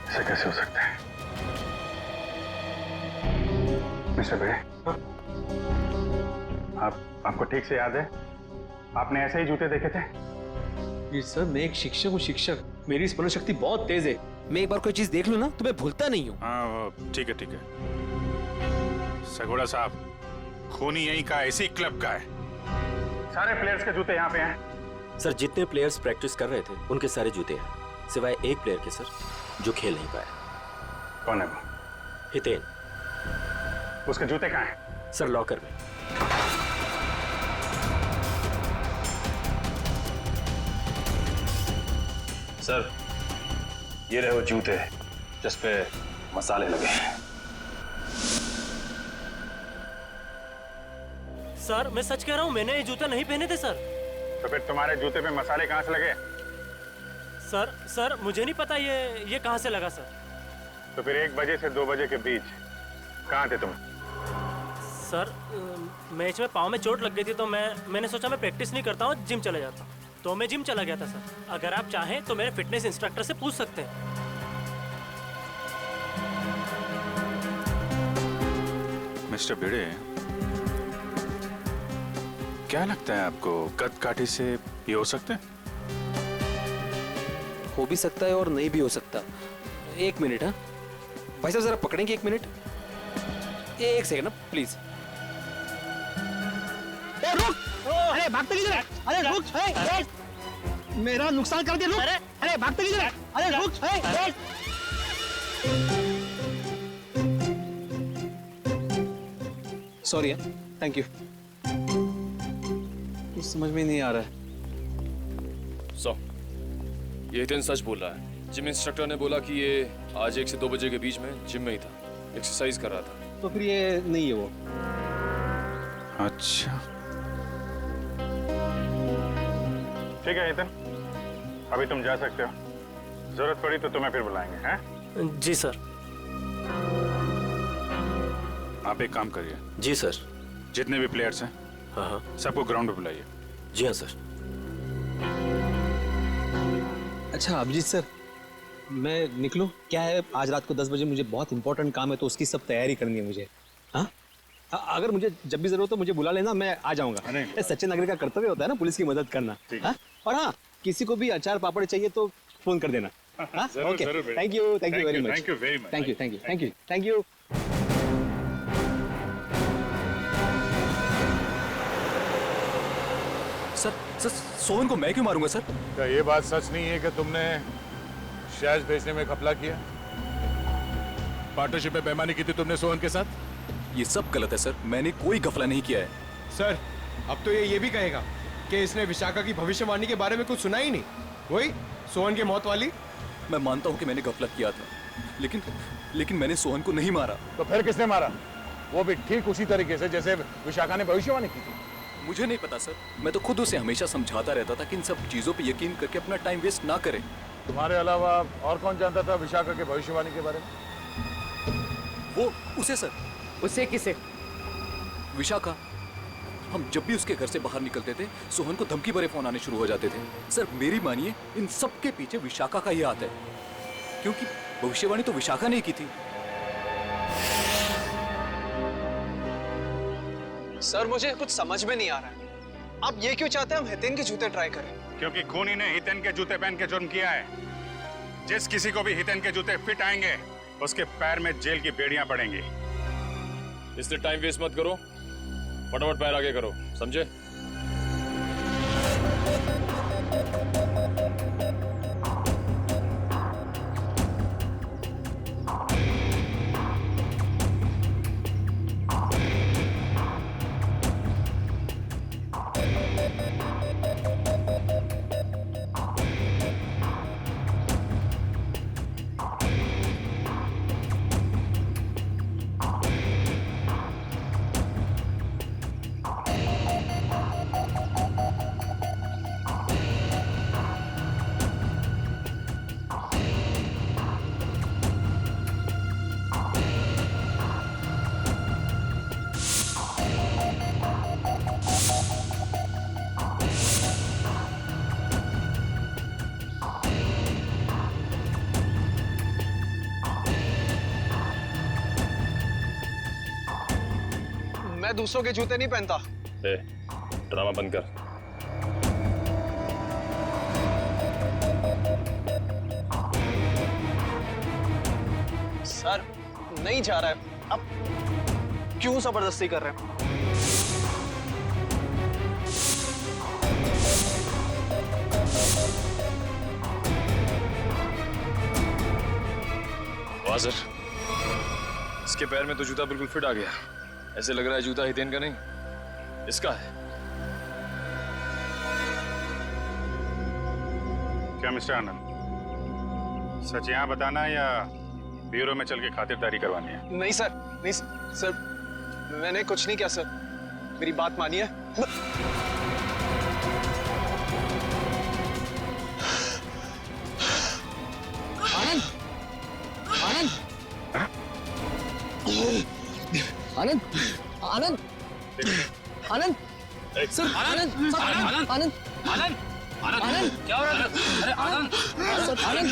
ऐसा कैसे हो सकता है? मिस्टर भिड़े, आपको ठीक से याद है आपने ऐसे ही जूते देखे थे? ये सर, मैं एक शिक्षक हूँ, शिक्षक। मेरी स्मरण शक्ति बहुत तेज है। मैं एक बार कोई चीज देख लूं ना तो मैं भूलता नहीं हूँ। हाँ ठीक है ठीक है। सगोड़ा साहब, खूनी यहीं का, इसी क्लब का है। सारे प्लेयर्स के जूते यहाँ पे हैं। सर, जितने प्लेयर्स प्रैक्टिस कर रहे थे उनके सारे जूते हैं, सिवाय एक प्लेयर के सर, जो खेल नहीं पाया। कौन है वो? हितेन। उसके जूते कहाँ हैं? सर, लॉकर में। सर, ये रहे वो जूते जिस पे मसाले लगे हैं। सर, मैं सच कह रहा हूँ, मैंने ये जूते नहीं पहने थे सर। तो फिर तुम्हारे जूते पे मसाले कहाँ से लगे? सर मुझे नहीं पता ये कहाँ से लगा सर। तो फिर 1 बजे से 2 बजे के बीच कहाँ थे तुम? सर, मैच में पाँव में चोट लग गई थी तो मैंने सोचा मैं प्रैक्टिस नहीं करता हूँ, जिम चला जाता हूँ, तो मैं जिम चला गया था सर। अगर आप चाहें तो मेरे फिटनेस इंस्ट्रक्टर से पूछ सकते हैं। मिस्टर भिड़े, क्या लगता है आपको कद काठी से ये हो सकता है? हो भी सकता है और नहीं भी हो सकता। 1 मिनट। हाँ भाई साहब, जरा पकड़ेंगे 1 मिनट। 1 सेकंड ना प्लीज। रुक! अरे भागते किधर है? अरे रुक! मेरा नुकसान कर दिया, रुक! अरे भागते किधर है? अरे रुक! Sorry, thank you. कुछ समझ में नहीं आ रहा है। ये हितेन सच बोल रहा है। जिम इंस्ट्रक्टर ने बोला कि ये आज 1 से 2 बजे के बीच में जिम में ही था, एक्सरसाइज कर रहा था। तो फिर ये नहीं है वो। अच्छा ठीक है हितेन, अभी तुम जा सकते हो। जरूरत पड़ी तो तुम्हें फिर बुलाएंगे। हैं? जी सर। आप एक काम करिए। जी सर। जितने भी प्लेयर्स हैं, हाँ, सबको ग्राउंड पे बुलाइए। जी हाँ सर। अच्छा अभिजीत सर, मैं निकलूं? क्या है, आज रात को 10 बजे मुझे बहुत इंपॉर्टेंट काम है, तो उसकी सब तैयारी करनी है मुझे। हाँ, अगर मुझे जब भी जरूरत हो मुझे बुला लेना, मैं आ जाऊंगा। सच्चे नागरिक का कर्तव्य होता है ना पुलिस की मदद करना। हाँ? और हाँ, किसी को भी अचार पापड़ चाहिए तो फोन कर देना। हाँ? Okay, thank you very much. Thank you. Sir, Sohan को मैं क्यों मारूंगा सर? क्या ये बात सच नहीं है कि तुमने शहज भेजने में घपला किया? पार्टनरशिप में बेईमानी की थी तुमने सोहन के साथ? ये सब गलत है सर, मैंने कोई घपला नहीं किया है। सर, अब तो ये भी कहेगा कि इसने विशाखा की भविष्यवाणी के बारे में कुछ सुना ही नहीं, वही सोहन की मौत वाली। मैं मानता हूँ कि मैंने घपला किया था, लेकिन मैंने सोहन को नहीं मारा। तो फिर किसने मारा? वो भी ठीक उसी तरीके से जैसे विशाखा ने भविष्यवाणी की थी। मुझे नहीं पता सर, मैं तो खुद उसे हमेशा समझाता रहता था कि इन सब चीजों पे यकीन करके अपना टाइम वेस्ट ना करे। तुम्हारे अलावा और कौन जानता था विशाखा के भविष्यवाणी के बारे में? वो उसे सर। उसे किसे? विशाखा। हम जब भी उसके घर से बाहर निकलते थे सोहन को धमकी भरे फोन आने शुरू हो जाते थे। सर मेरी मानिए, इन सब के पीछे विशाखा का ही हाथ है, क्योंकि भविष्यवाणी तो विशाखा ने की थी। सर मुझे कुछ समझ में नहीं आ रहा है, आप ये क्यों चाहते हैं हम हितेन के जूते ट्राई करें? क्योंकि खूनी ने हितेन के जूते पहन के जुर्म किया है। जिस किसी को भी हितेन के जूते फिट आएंगे उसके पैर में जेल की बेड़ियां पड़ेंगी। इसलिए टाइम वेस्ट मत करो, फटाफट पैर आगे करो, समझे? मैं दूसरों के जूते नहीं पहनता। ड्रामा बंद कर। सर नहीं जा रहा है, अब क्यों जबरदस्ती कर रहे हैं? वाजिर, इसके पैर में तो जूता बिल्कुल फिट आ गया। ऐसे लग रहा है जूता हितेन का नहीं, इसका है। क्या मिस्टर आनंद, सच यहाँ बताना या ब्यूरो में चल के खातिरदारी करवानी है? नहीं सर, नहीं सर, मैंने कुछ नहीं किया सर, मेरी बात मानिए। आनंद, आनंद, आनंद, आनंद, आनंद, सर, आनंद, आनंद, आनंद, आनंद, आनंद, क्या हो रहा है? अरे आनंद, सर, आनंद,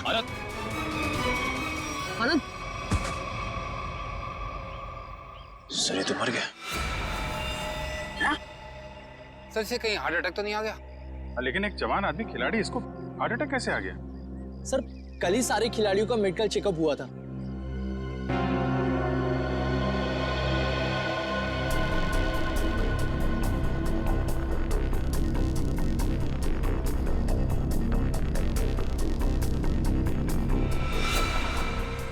आनंद, आनंद, सर ये तो मर गया। क्या? सर इसे कहीं हार्ट अटैक तो नहीं आ गया? लेकिन एक जवान आदमी खिलाड़ी, इसको हार्ट अटैक कैसे आ गया? सर कल ही सारे खिलाड़ियों का मेडिकल चेकअप हुआ था।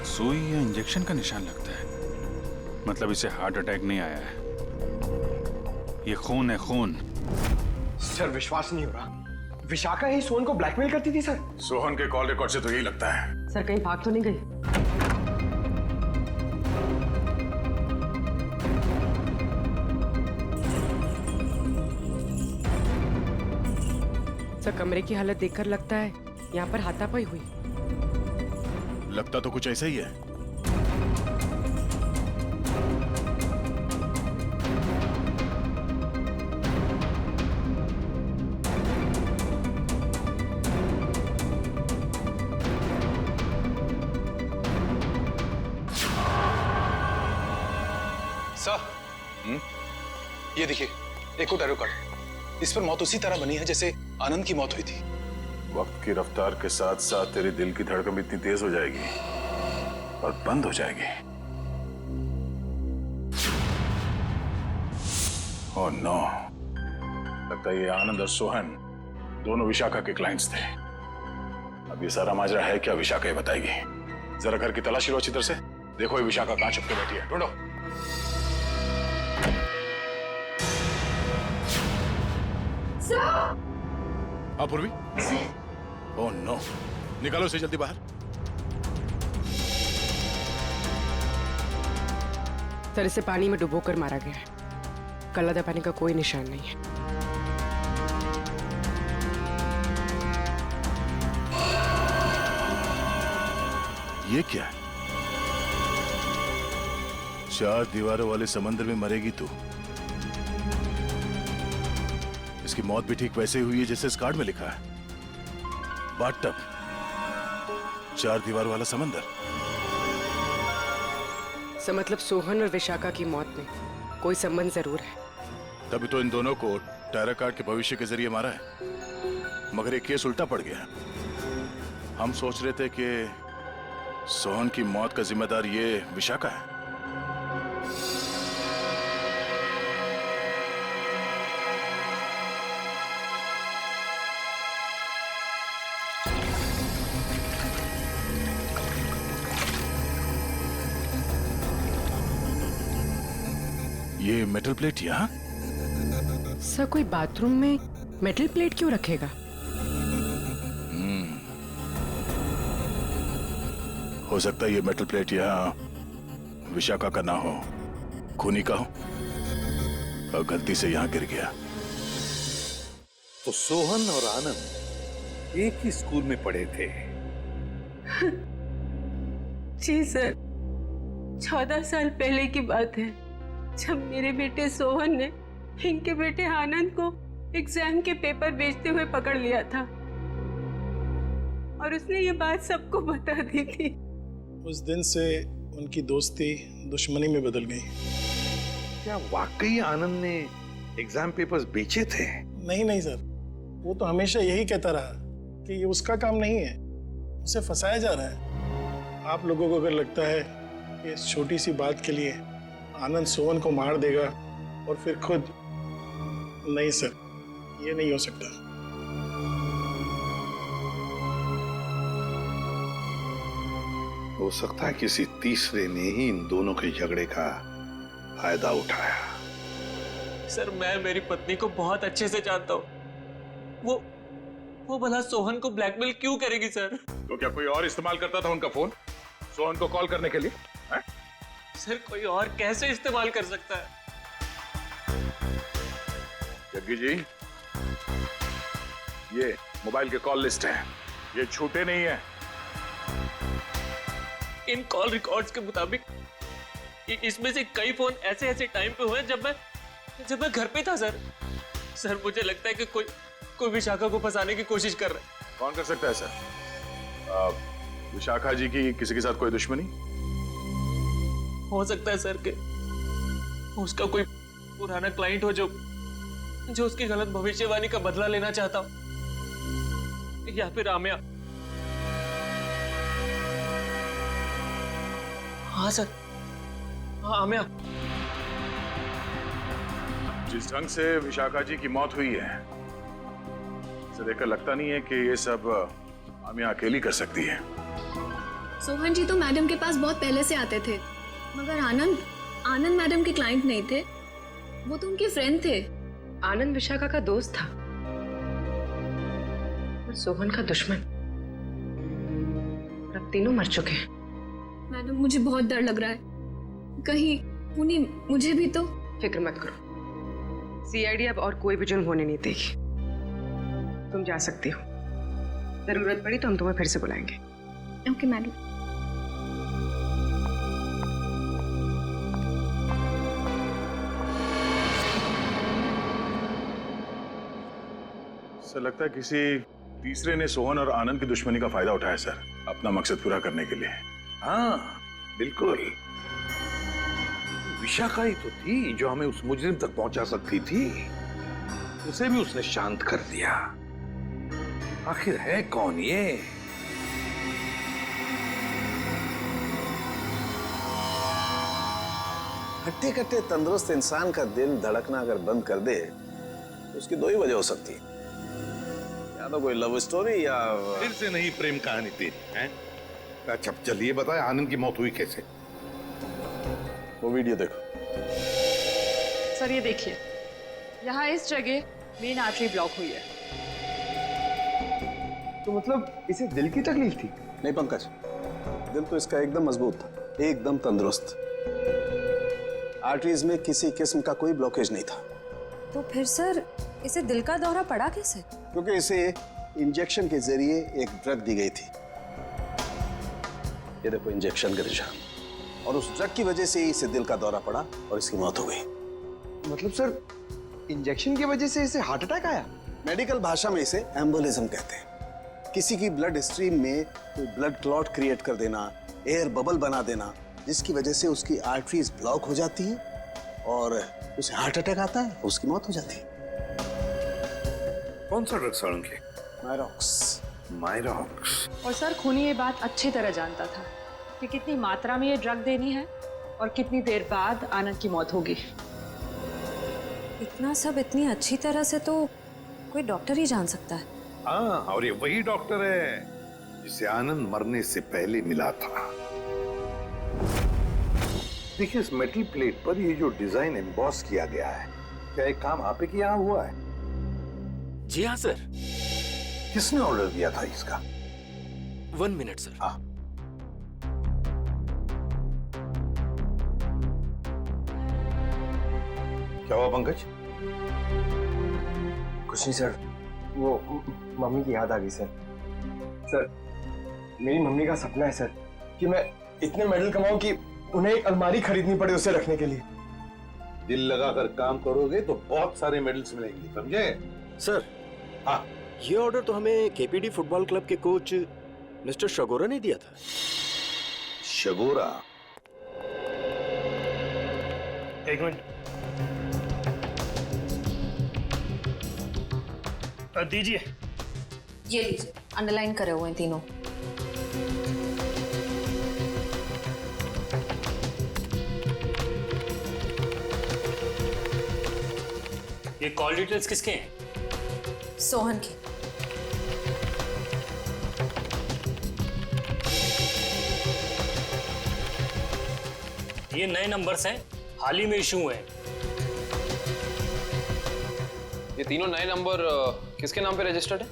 सुई या इंजेक्शन का निशान लगता है, मतलब इसे हार्ट अटैक नहीं आया है, ये खून है, खून। सर विश्वास नहीं हो रहा, विशाखा ही सोहन को ब्लैकमेल करती थी सर। सोहन के कॉल रिकॉर्ड से तो यही लगता है। सर कहीं भाग तो नहीं गई? सर कमरे की हालत देखकर लगता है यहाँ पर हाथापाई हुई। लगता तो कुछ ऐसा ही है। सर, ये देखिए, एक और टैरो कार्ड। इस पर मौत उसी तरह बनी है जैसे आनंद की मौत हुई थी। वक्त की रफ्तार के साथ साथ तेरे दिल की धड़कन इतनी तेज हो जाएगी और बंद हो जाएगी। ओह नो, लगता है ये आनंद और सोहन दोनों विशाखा के क्लाइंट्स थे। अब ये सारा माजरा है क्या, विशाखा ही बताएगी। जरा घर की तलाशी लो अच्छी तरह से, देखो ये विशाखा कहां छुप के बैठी है, ढूंढो। पूर्वी, ओह नो, निकालो इसे जल्दी बाहर। सर इसे पानी में डुबोकर मारा गया है, गला दबाने का कोई निशान नहीं है। ये क्या है? चार दीवारों वाले समंदर में मरेगी तू। इसकी मौत भी ठीक वैसे ही हुई है जैसे इस कार्ड में लिखा है। बाथटब, चार दीवार वाला समंदर। सो मतलब सोहन और विशाखा की मौत में कोई संबंध जरूर है। तभी तो इन दोनों को टैरो कार्ड के भविष्य के जरिए मारा है, मगर ये केस उल्टा पड़ गया। हम सोच रहे थे कि सोहन की मौत का जिम्मेदार ये विशाखा है। ये मेटल प्लेट यहाँ? सर कोई बाथरूम में मेटल प्लेट क्यों रखेगा? हो सकता है ये मेटल प्लेट यहाँ विशाखा का ना हो, खूनी का हो और गलती से यहाँ गिर गया। तो सोहन और आनंद एक ही स्कूल में पढ़े थे? जी सर, 14 साल पहले की बात है, जब मेरे बेटे सोहन ने इनके बेटे आनंद को एग्जाम के पेपर बेचते हुए पकड़ लिया था और उसने ये बात सबको बता दी थी। उस दिन से उनकी दोस्ती दुश्मनी में बदल गई। क्या वाकई आनंद ने एग्जाम पेपर्स बेचे थे? नहीं नहीं सर, वो तो हमेशा यही कहता रहा कि ये उसका काम नहीं है, उसे फंसाया जा रहा है। आप लोगों को अगर लगता है कि इस छोटी सी बात के लिए आनंद सोहन को मार देगा और फिर खुद, नहीं सर, ये नहीं हो सकता। हो सकता है किसी तीसरे ने ही इन दोनों के झगड़े का फायदा उठाया। सर मैं मेरी पत्नी को बहुत अच्छे से जानता हूँ। वो भला सोहन को ब्लैकमेल क्यों करेगी सर? तो क्या कोई और इस्तेमाल करता था उनका फोन सोहन को कॉल करने के लिए? सर कोई और कैसे इस्तेमाल कर सकता है? जग्गी जी, ये मोबाइल के कॉल लिस्ट है, ये छूटे नहीं है। इन कॉल रिकॉर्ड्स के मुताबिक इसमें से कई फोन ऐसे टाइम पे हुए जब मैं घर पे था सर मुझे लगता है कि कोई विशाखा को फंसाने की कोशिश कर रहा है। कौन कर सकता है सर? विशाखा जी की किसी के साथ कोई दुश्मनी हो सकता है सर कि उसका कोई पुराना क्लाइंट हो जो उसकी गलत भविष्यवाणी का बदला लेना चाहता हो, या फिर आमिया। हाँ सर, हाँ आमिया। जिस ढंग से विशाखा जी की मौत हुई है, इसे देखकर लगता नहीं है कि ये सब आमिया अकेली कर सकती है। सोहन जी तो मैडम के पास बहुत पहले से आते थे, मगर आनंद मैडम के क्लाइंट नहीं थे, वो तो उनके फ्रेंड थे। आनंद विशाखा का दोस्त था और सोहन का दुश्मन। अब तीनों मर चुके हैं। मैडम मुझे बहुत डर लग रहा है, कहीं पुनी मुझे भी तो। फिक्र मत करो, सीआईडी अब और कोई भी जुर्म होने नहीं देगी। तुम जा सकती हो, जरूरत पड़ी तो हम तुम्हें फिर से बुलाएंगे। Okay madam. सर लगता है किसी तीसरे ने सोहन और आनंद की दुश्मनी का फायदा उठाया सर, अपना मकसद पूरा करने के लिए। हाँ बिल्कुल, विशाखा ही तो थी जो हमें उस मुजरिम तक पहुंचा सकती थी, उसे भी उसने शांत कर दिया। आखिर है कौन ये? हट्टे कट्टे तंदुरुस्त इंसान का दिल धड़कना अगर बंद कर दे तो उसकी दो ही वजह हो सकती है, या तो कोई लव स्टोरी या फिर से नहीं प्रेम कहानी तेरी है। अच्छा चलिए बताए आनंद की मौत हुई कैसे? वो वीडियो देखो। सर ये देखिए, यहाँ इस जगह मेन आर्टरी ब्लॉक हुई है। तो मतलब इसे दिल की तकलीफ थी? नहीं पंकज, दिल तो इसका एकदम मजबूत था, एकदम तंदुरुस्त। आर्टरीज में किसी किस्म का कोई ब्लॉकेज नहीं था। तो फिर सर इसे दिल का दौरा पड़ा कैसे? क्योंकि इसे इंजेक्शन के जरिए एक ड्रग दी गई थी। ये देखो इंजेक्शन का निशान। और उस ड्रग की वजह से ही इसे दिल का दौरा पड़ा और इसकी मौत हो गई। मतलब सर, इंजेक्शन की वजह से इसे हार्ट अटैक आया? मेडिकल भाषा में इसे एम्बोलिज्म कहते हैं। किसी की ब्लड स्ट्रीम में कोई ब्लड क्लॉट क्रिएट कर देना, एयर बबल बना देना, जिसकी वजह से उसकी आर्टरीज ब्लॉक हो जाती है और उसे हार्ट अटैक आता है, उसकी मौत हो जाती है। कौन सा ड्रग साड़ंग के? मायरॉक्स। मायरॉक्स। और सर खूनी ये बात अच्छी तरह जानता था कि कितनी मात्रा में ये ड्रग देनी है और कितनी देर बाद आनंद की मौत होगी। इतना सब इतनी अच्छी तरह से तो कोई डॉक्टर ही जान सकता है। हाँ, और ये वही डॉक्टर है जिसे आनंद मरने से पहले मिला था। देखिए, इस मेटल प्लेट पर ये जो डिजाइन एम्बॉस किया गया है, क्या एक काम आप ही के यहाँ हुआ है? जी हाँ सर। किसने ऑर्डर दिया था इसका? 1 मिनट सर। हाँ। क्या हुआ पंकज? कुछ नहीं सर, वो मम्मी की याद आ गई सर। सर, मेरी मम्मी का सपना है सर कि मैं इतने मेडल कमाऊं कि उन्हें एक अलमारी खरीदनी पड़े उसे रखने के लिए। दिल लगाकर काम करोगे तो बहुत सारे मेडल्स मिलेंगे, समझे? सर, हाँ, ये ऑर्डर तो हमें केपीडी फुटबॉल क्लब के कोच मिस्टर शगोरा ने दिया था। शगोरा? एक मिनट दीजिए। ये लीजिए, अंडरलाइन करे हुए हैं तीनों। ये कॉल डिटेल्स किसके हैं? सोहन की। ये नए नंबर्स हैं, हाल ही में इशू हुए हैं। ये तीनों नए नंबर किसके नाम पे रजिस्टर्ड है?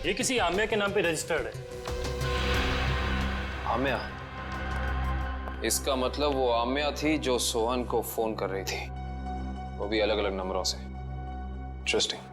ये किसी आम्या के नाम पे रजिस्टर्ड है। आम्या? इसका मतलब वो आम्या थी जो सोहन को फोन कर रही थी, वो भी अलग अलग नंबरों से। Interesting.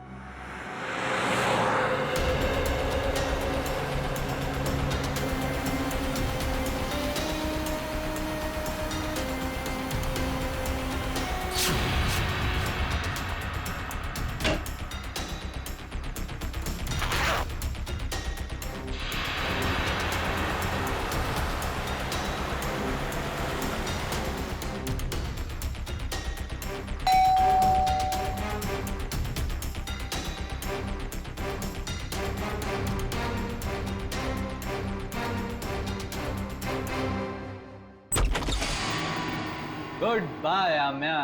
Goodbye Amya.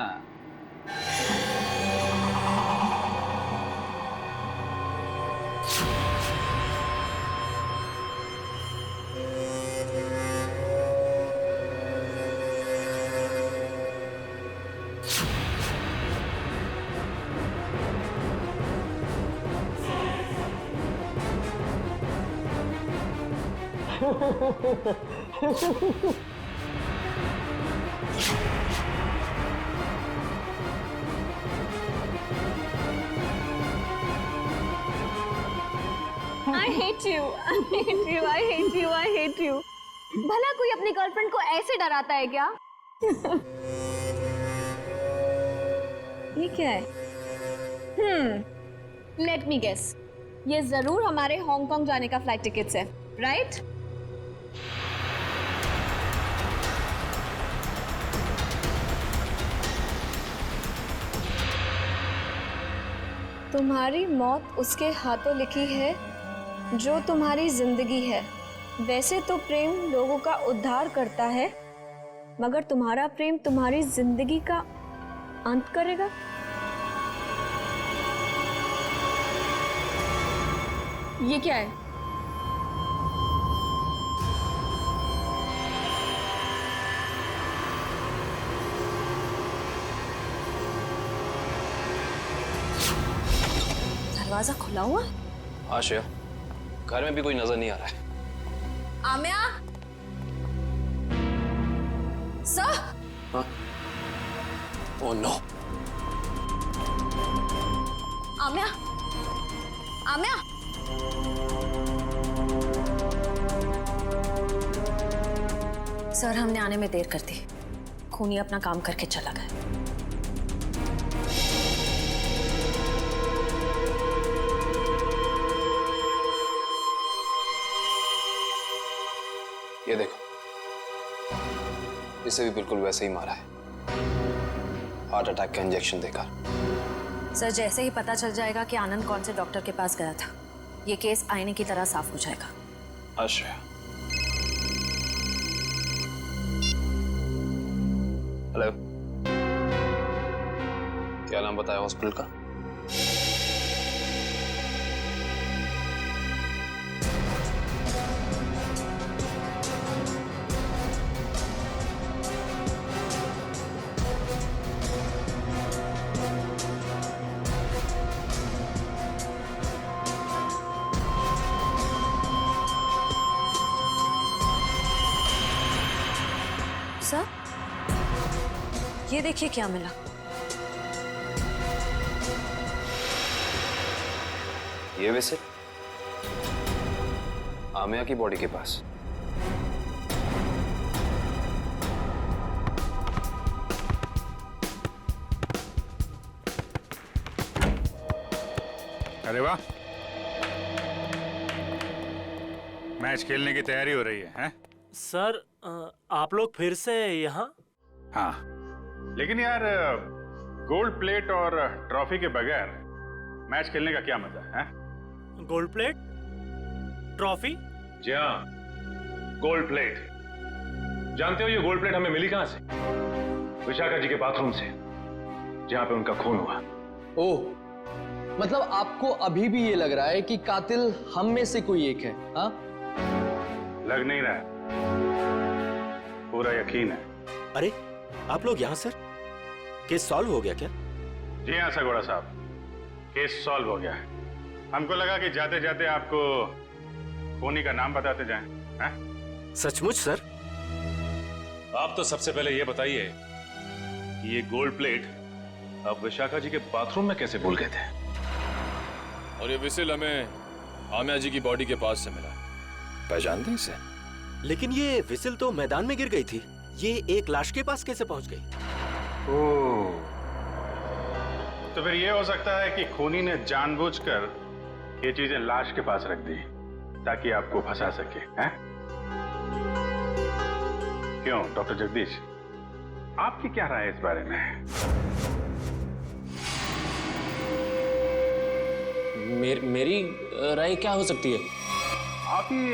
I hate you, I hate you, I hate you, I hate you. भला कोई अपनी गर्लफ्रेंड को ऐसे डराता है क्या? ये क्या है? Let me guess. ये जरूर हमारे हांगकांग जाने का फ्लाइट टिकट्स है, राइट? तुम्हारी मौत उसके हाथों लिखी है जो तुम्हारी जिंदगी है। वैसे तो प्रेम लोगों का उद्धार करता है, मगर तुम्हारा प्रेम तुम्हारी जिंदगी का अंत करेगा। ये क्या है? दरवाजा खुला हुआ है। हाँ श्रेया, घर में भी कोई नजर नहीं आ रहा है। आम्या, सर। हाँ? Oh no. आम्या, आम्या, सर हमने आने में देर कर दी। खूनी अपना काम करके चला गया। ये देखो, इसे भी बिल्कुल वैसे ही मारा है, हार्ट अटैक का इंजेक्शन देकर। सर जैसे ही पता चल जाएगा कि आनंद कौन से डॉक्टर के पास गया था, ये केस आईने की तरह साफ हो जाएगा। अच्छा, हेलो, क्या नाम बताया हॉस्पिटल का? सर ये देखिए क्या मिला। ये वैसे आमिया की बॉडी के पास। अरे वाह, मैच खेलने की तैयारी हो रही है, हैं? सर आप लोग फिर से यहाँ? हाँ, लेकिन यार गोल्ड प्लेट और ट्रॉफी के बगैर मैच खेलने का क्या मजा है? Gold plate, trophy? जी हाँ, गोल्ड प्लेट। जानते हो ये गोल्ड प्लेट हमें मिली कहां से? विशाखा जी के बाथरूम से, जहां पे उनका खून हुआ। ओह, मतलब आपको अभी भी ये लग रहा है कि कातिल हम में से कोई एक है? हाँ, लग नहीं रहा है, पूरा यकीन है। अरे आप लोग यहाँ सर, केस सॉल्व हो गया क्या? जी हाँ सगोड़ा साहब, केस सॉल्व हो गया है। हमको लगा कि जाते जाते आपको खूनी का नाम बताते जाएं, हैं? सचमुच सर? आप तो सबसे पहले ये बताइए कि ये गोल्ड प्लेट आप विशाखा जी के बाथरूम में कैसे भूल गए थे? और ये विसिल हमें आमिया जी की बॉडी के पास से मिला। पहचानते हैं इसे? लेकिन ये विसिल तो मैदान में गिर गई थी, ये एक लाश के पास कैसे पहुंच गई? ओह, तो फिर ये हो सकता है कि खूनी ने जानबूझकर ये चीजें लाश के पास रख दी ताकि आपको फंसा सके, हैं? क्यों डॉक्टर जगदीश, आपकी क्या राय है इस बारे में? मेरी राय क्या हो सकती है? आप ही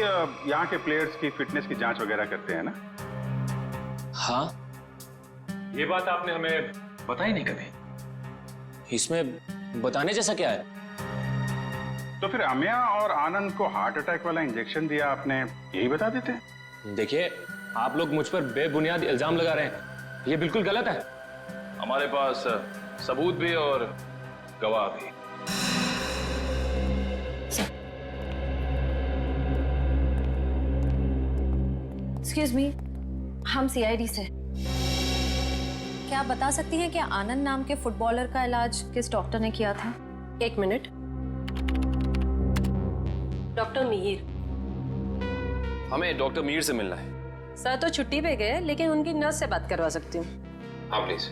यहाँ के प्लेयर्स की फिटनेस की जांच वगैरह करते हैं ना? हाँ। ये बात आपने हमें बताई नहीं कभी। इसमें बताने जैसा क्या है? तो फिर अमिया और आनंद को हार्ट अटैक वाला इंजेक्शन दिया आपने, यही बता देते? देखिए, आप लोग मुझ पर बेबुनियाद इल्जाम लगा रहे हैं, ये बिल्कुल गलत है। हमारे पास सबूत भी और गवाह भी। एक्सक्यूज मी, हम सीआईडी से। क्या आप बता सकती हैं कि आनंद नाम के फुटबॉलर का इलाज किस डॉक्टर ने किया था? एक मिनट। डॉक्टर मीर। हमें डॉक्टर मीर से मिलना है। सर तो छुट्टी पे गए, लेकिन उनकी नर्स से बात करवा सकती हूँ। हाँ प्लीज।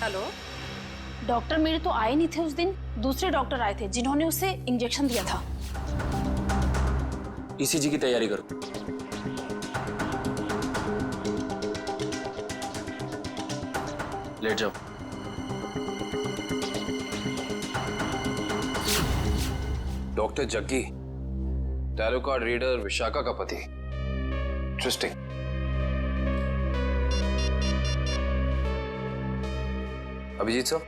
हेलो, डॉक्टर मीर तो आए नहीं थे उस दिन, दूसरे डॉक्टर आए थे जिन्होंने उसे इंजेक्शन दिया था। ईसीजी की तैयारी करो। लेट जाओ। Doctor Jaggi, tarot card reader Vishakha का पति। इंटरेस्टिंग। अभिजीत साहब।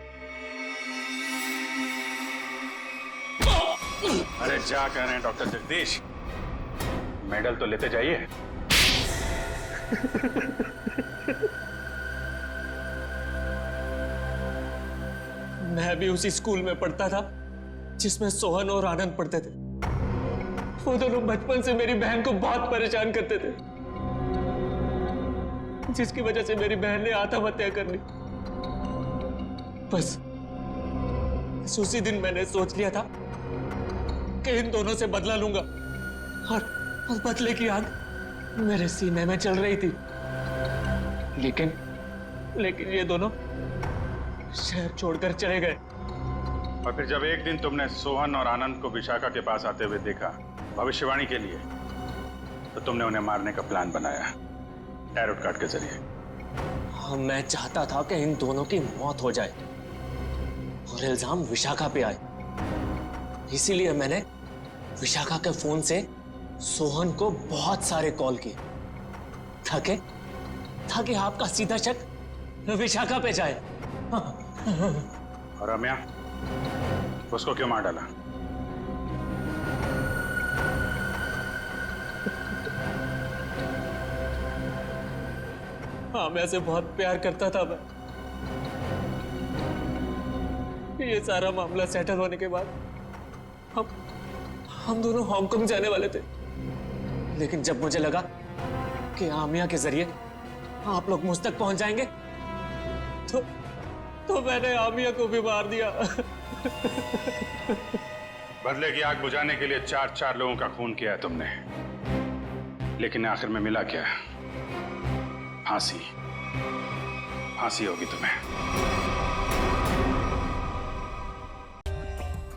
अरे क्या कह रहे हैं डॉक्टर जगदीश, मेडल तो लेते जाइए। मैं भी उसी स्कूल में पढ़ता था जिसमें सोहन और आनंद पढ़ते थे। वो दोनों बचपन से मेरी बहन को बहुत परेशान करते थे, जिसकी वजह से मेरी बहन ने आत्महत्या कर ली। बस उसी दिन मैंने सोच लिया था कि इन दोनों से बदला लूंगा, और बदले की आग मेरे सीने में चल रही थी। लेकिन ये दोनों शहर छोड़कर चले गए। और फिर जब एक दिन तुमने सोहन और आनंद को विशाखा के पास आते हुए देखा भविष्यवाणी के लिए, तो तुमने उन्हें मारने का प्लान बनाया टैरोट कार्ड के जरिए। हाँ, मैं चाहता था कि इन दोनों की मौत हो जाए और इल्जाम विशाखा पे आए। इसीलिए मैंने विशाखा के फोन से सोहन को बहुत सारे कॉल किए ताकि आपका सीधा शक विशाखा पे जाए। और रम्या, उसको क्यों मार डाला? हाँ, मैं से बहुत प्यार करता था मैं। ये सारा मामला सेटल होने के बाद हम दोनों हांगकांग जाने वाले थे। लेकिन जब मुझे लगा कि आमिया के जरिए आप लोग मुझ तक पहुंच जाएंगे, तो मैंने आमिया को भी मार दिया। बदले की आग बुझाने के लिए 4 लोगों का खून किया है तुमने, लेकिन आखिर में मिला क्या? फांसी। फांसी होगी तुम्हें।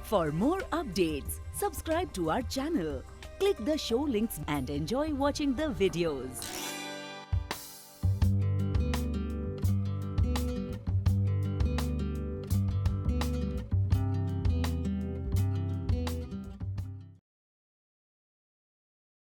For more updates, subscribe to our channel, click the show links and enjoy watching the videos.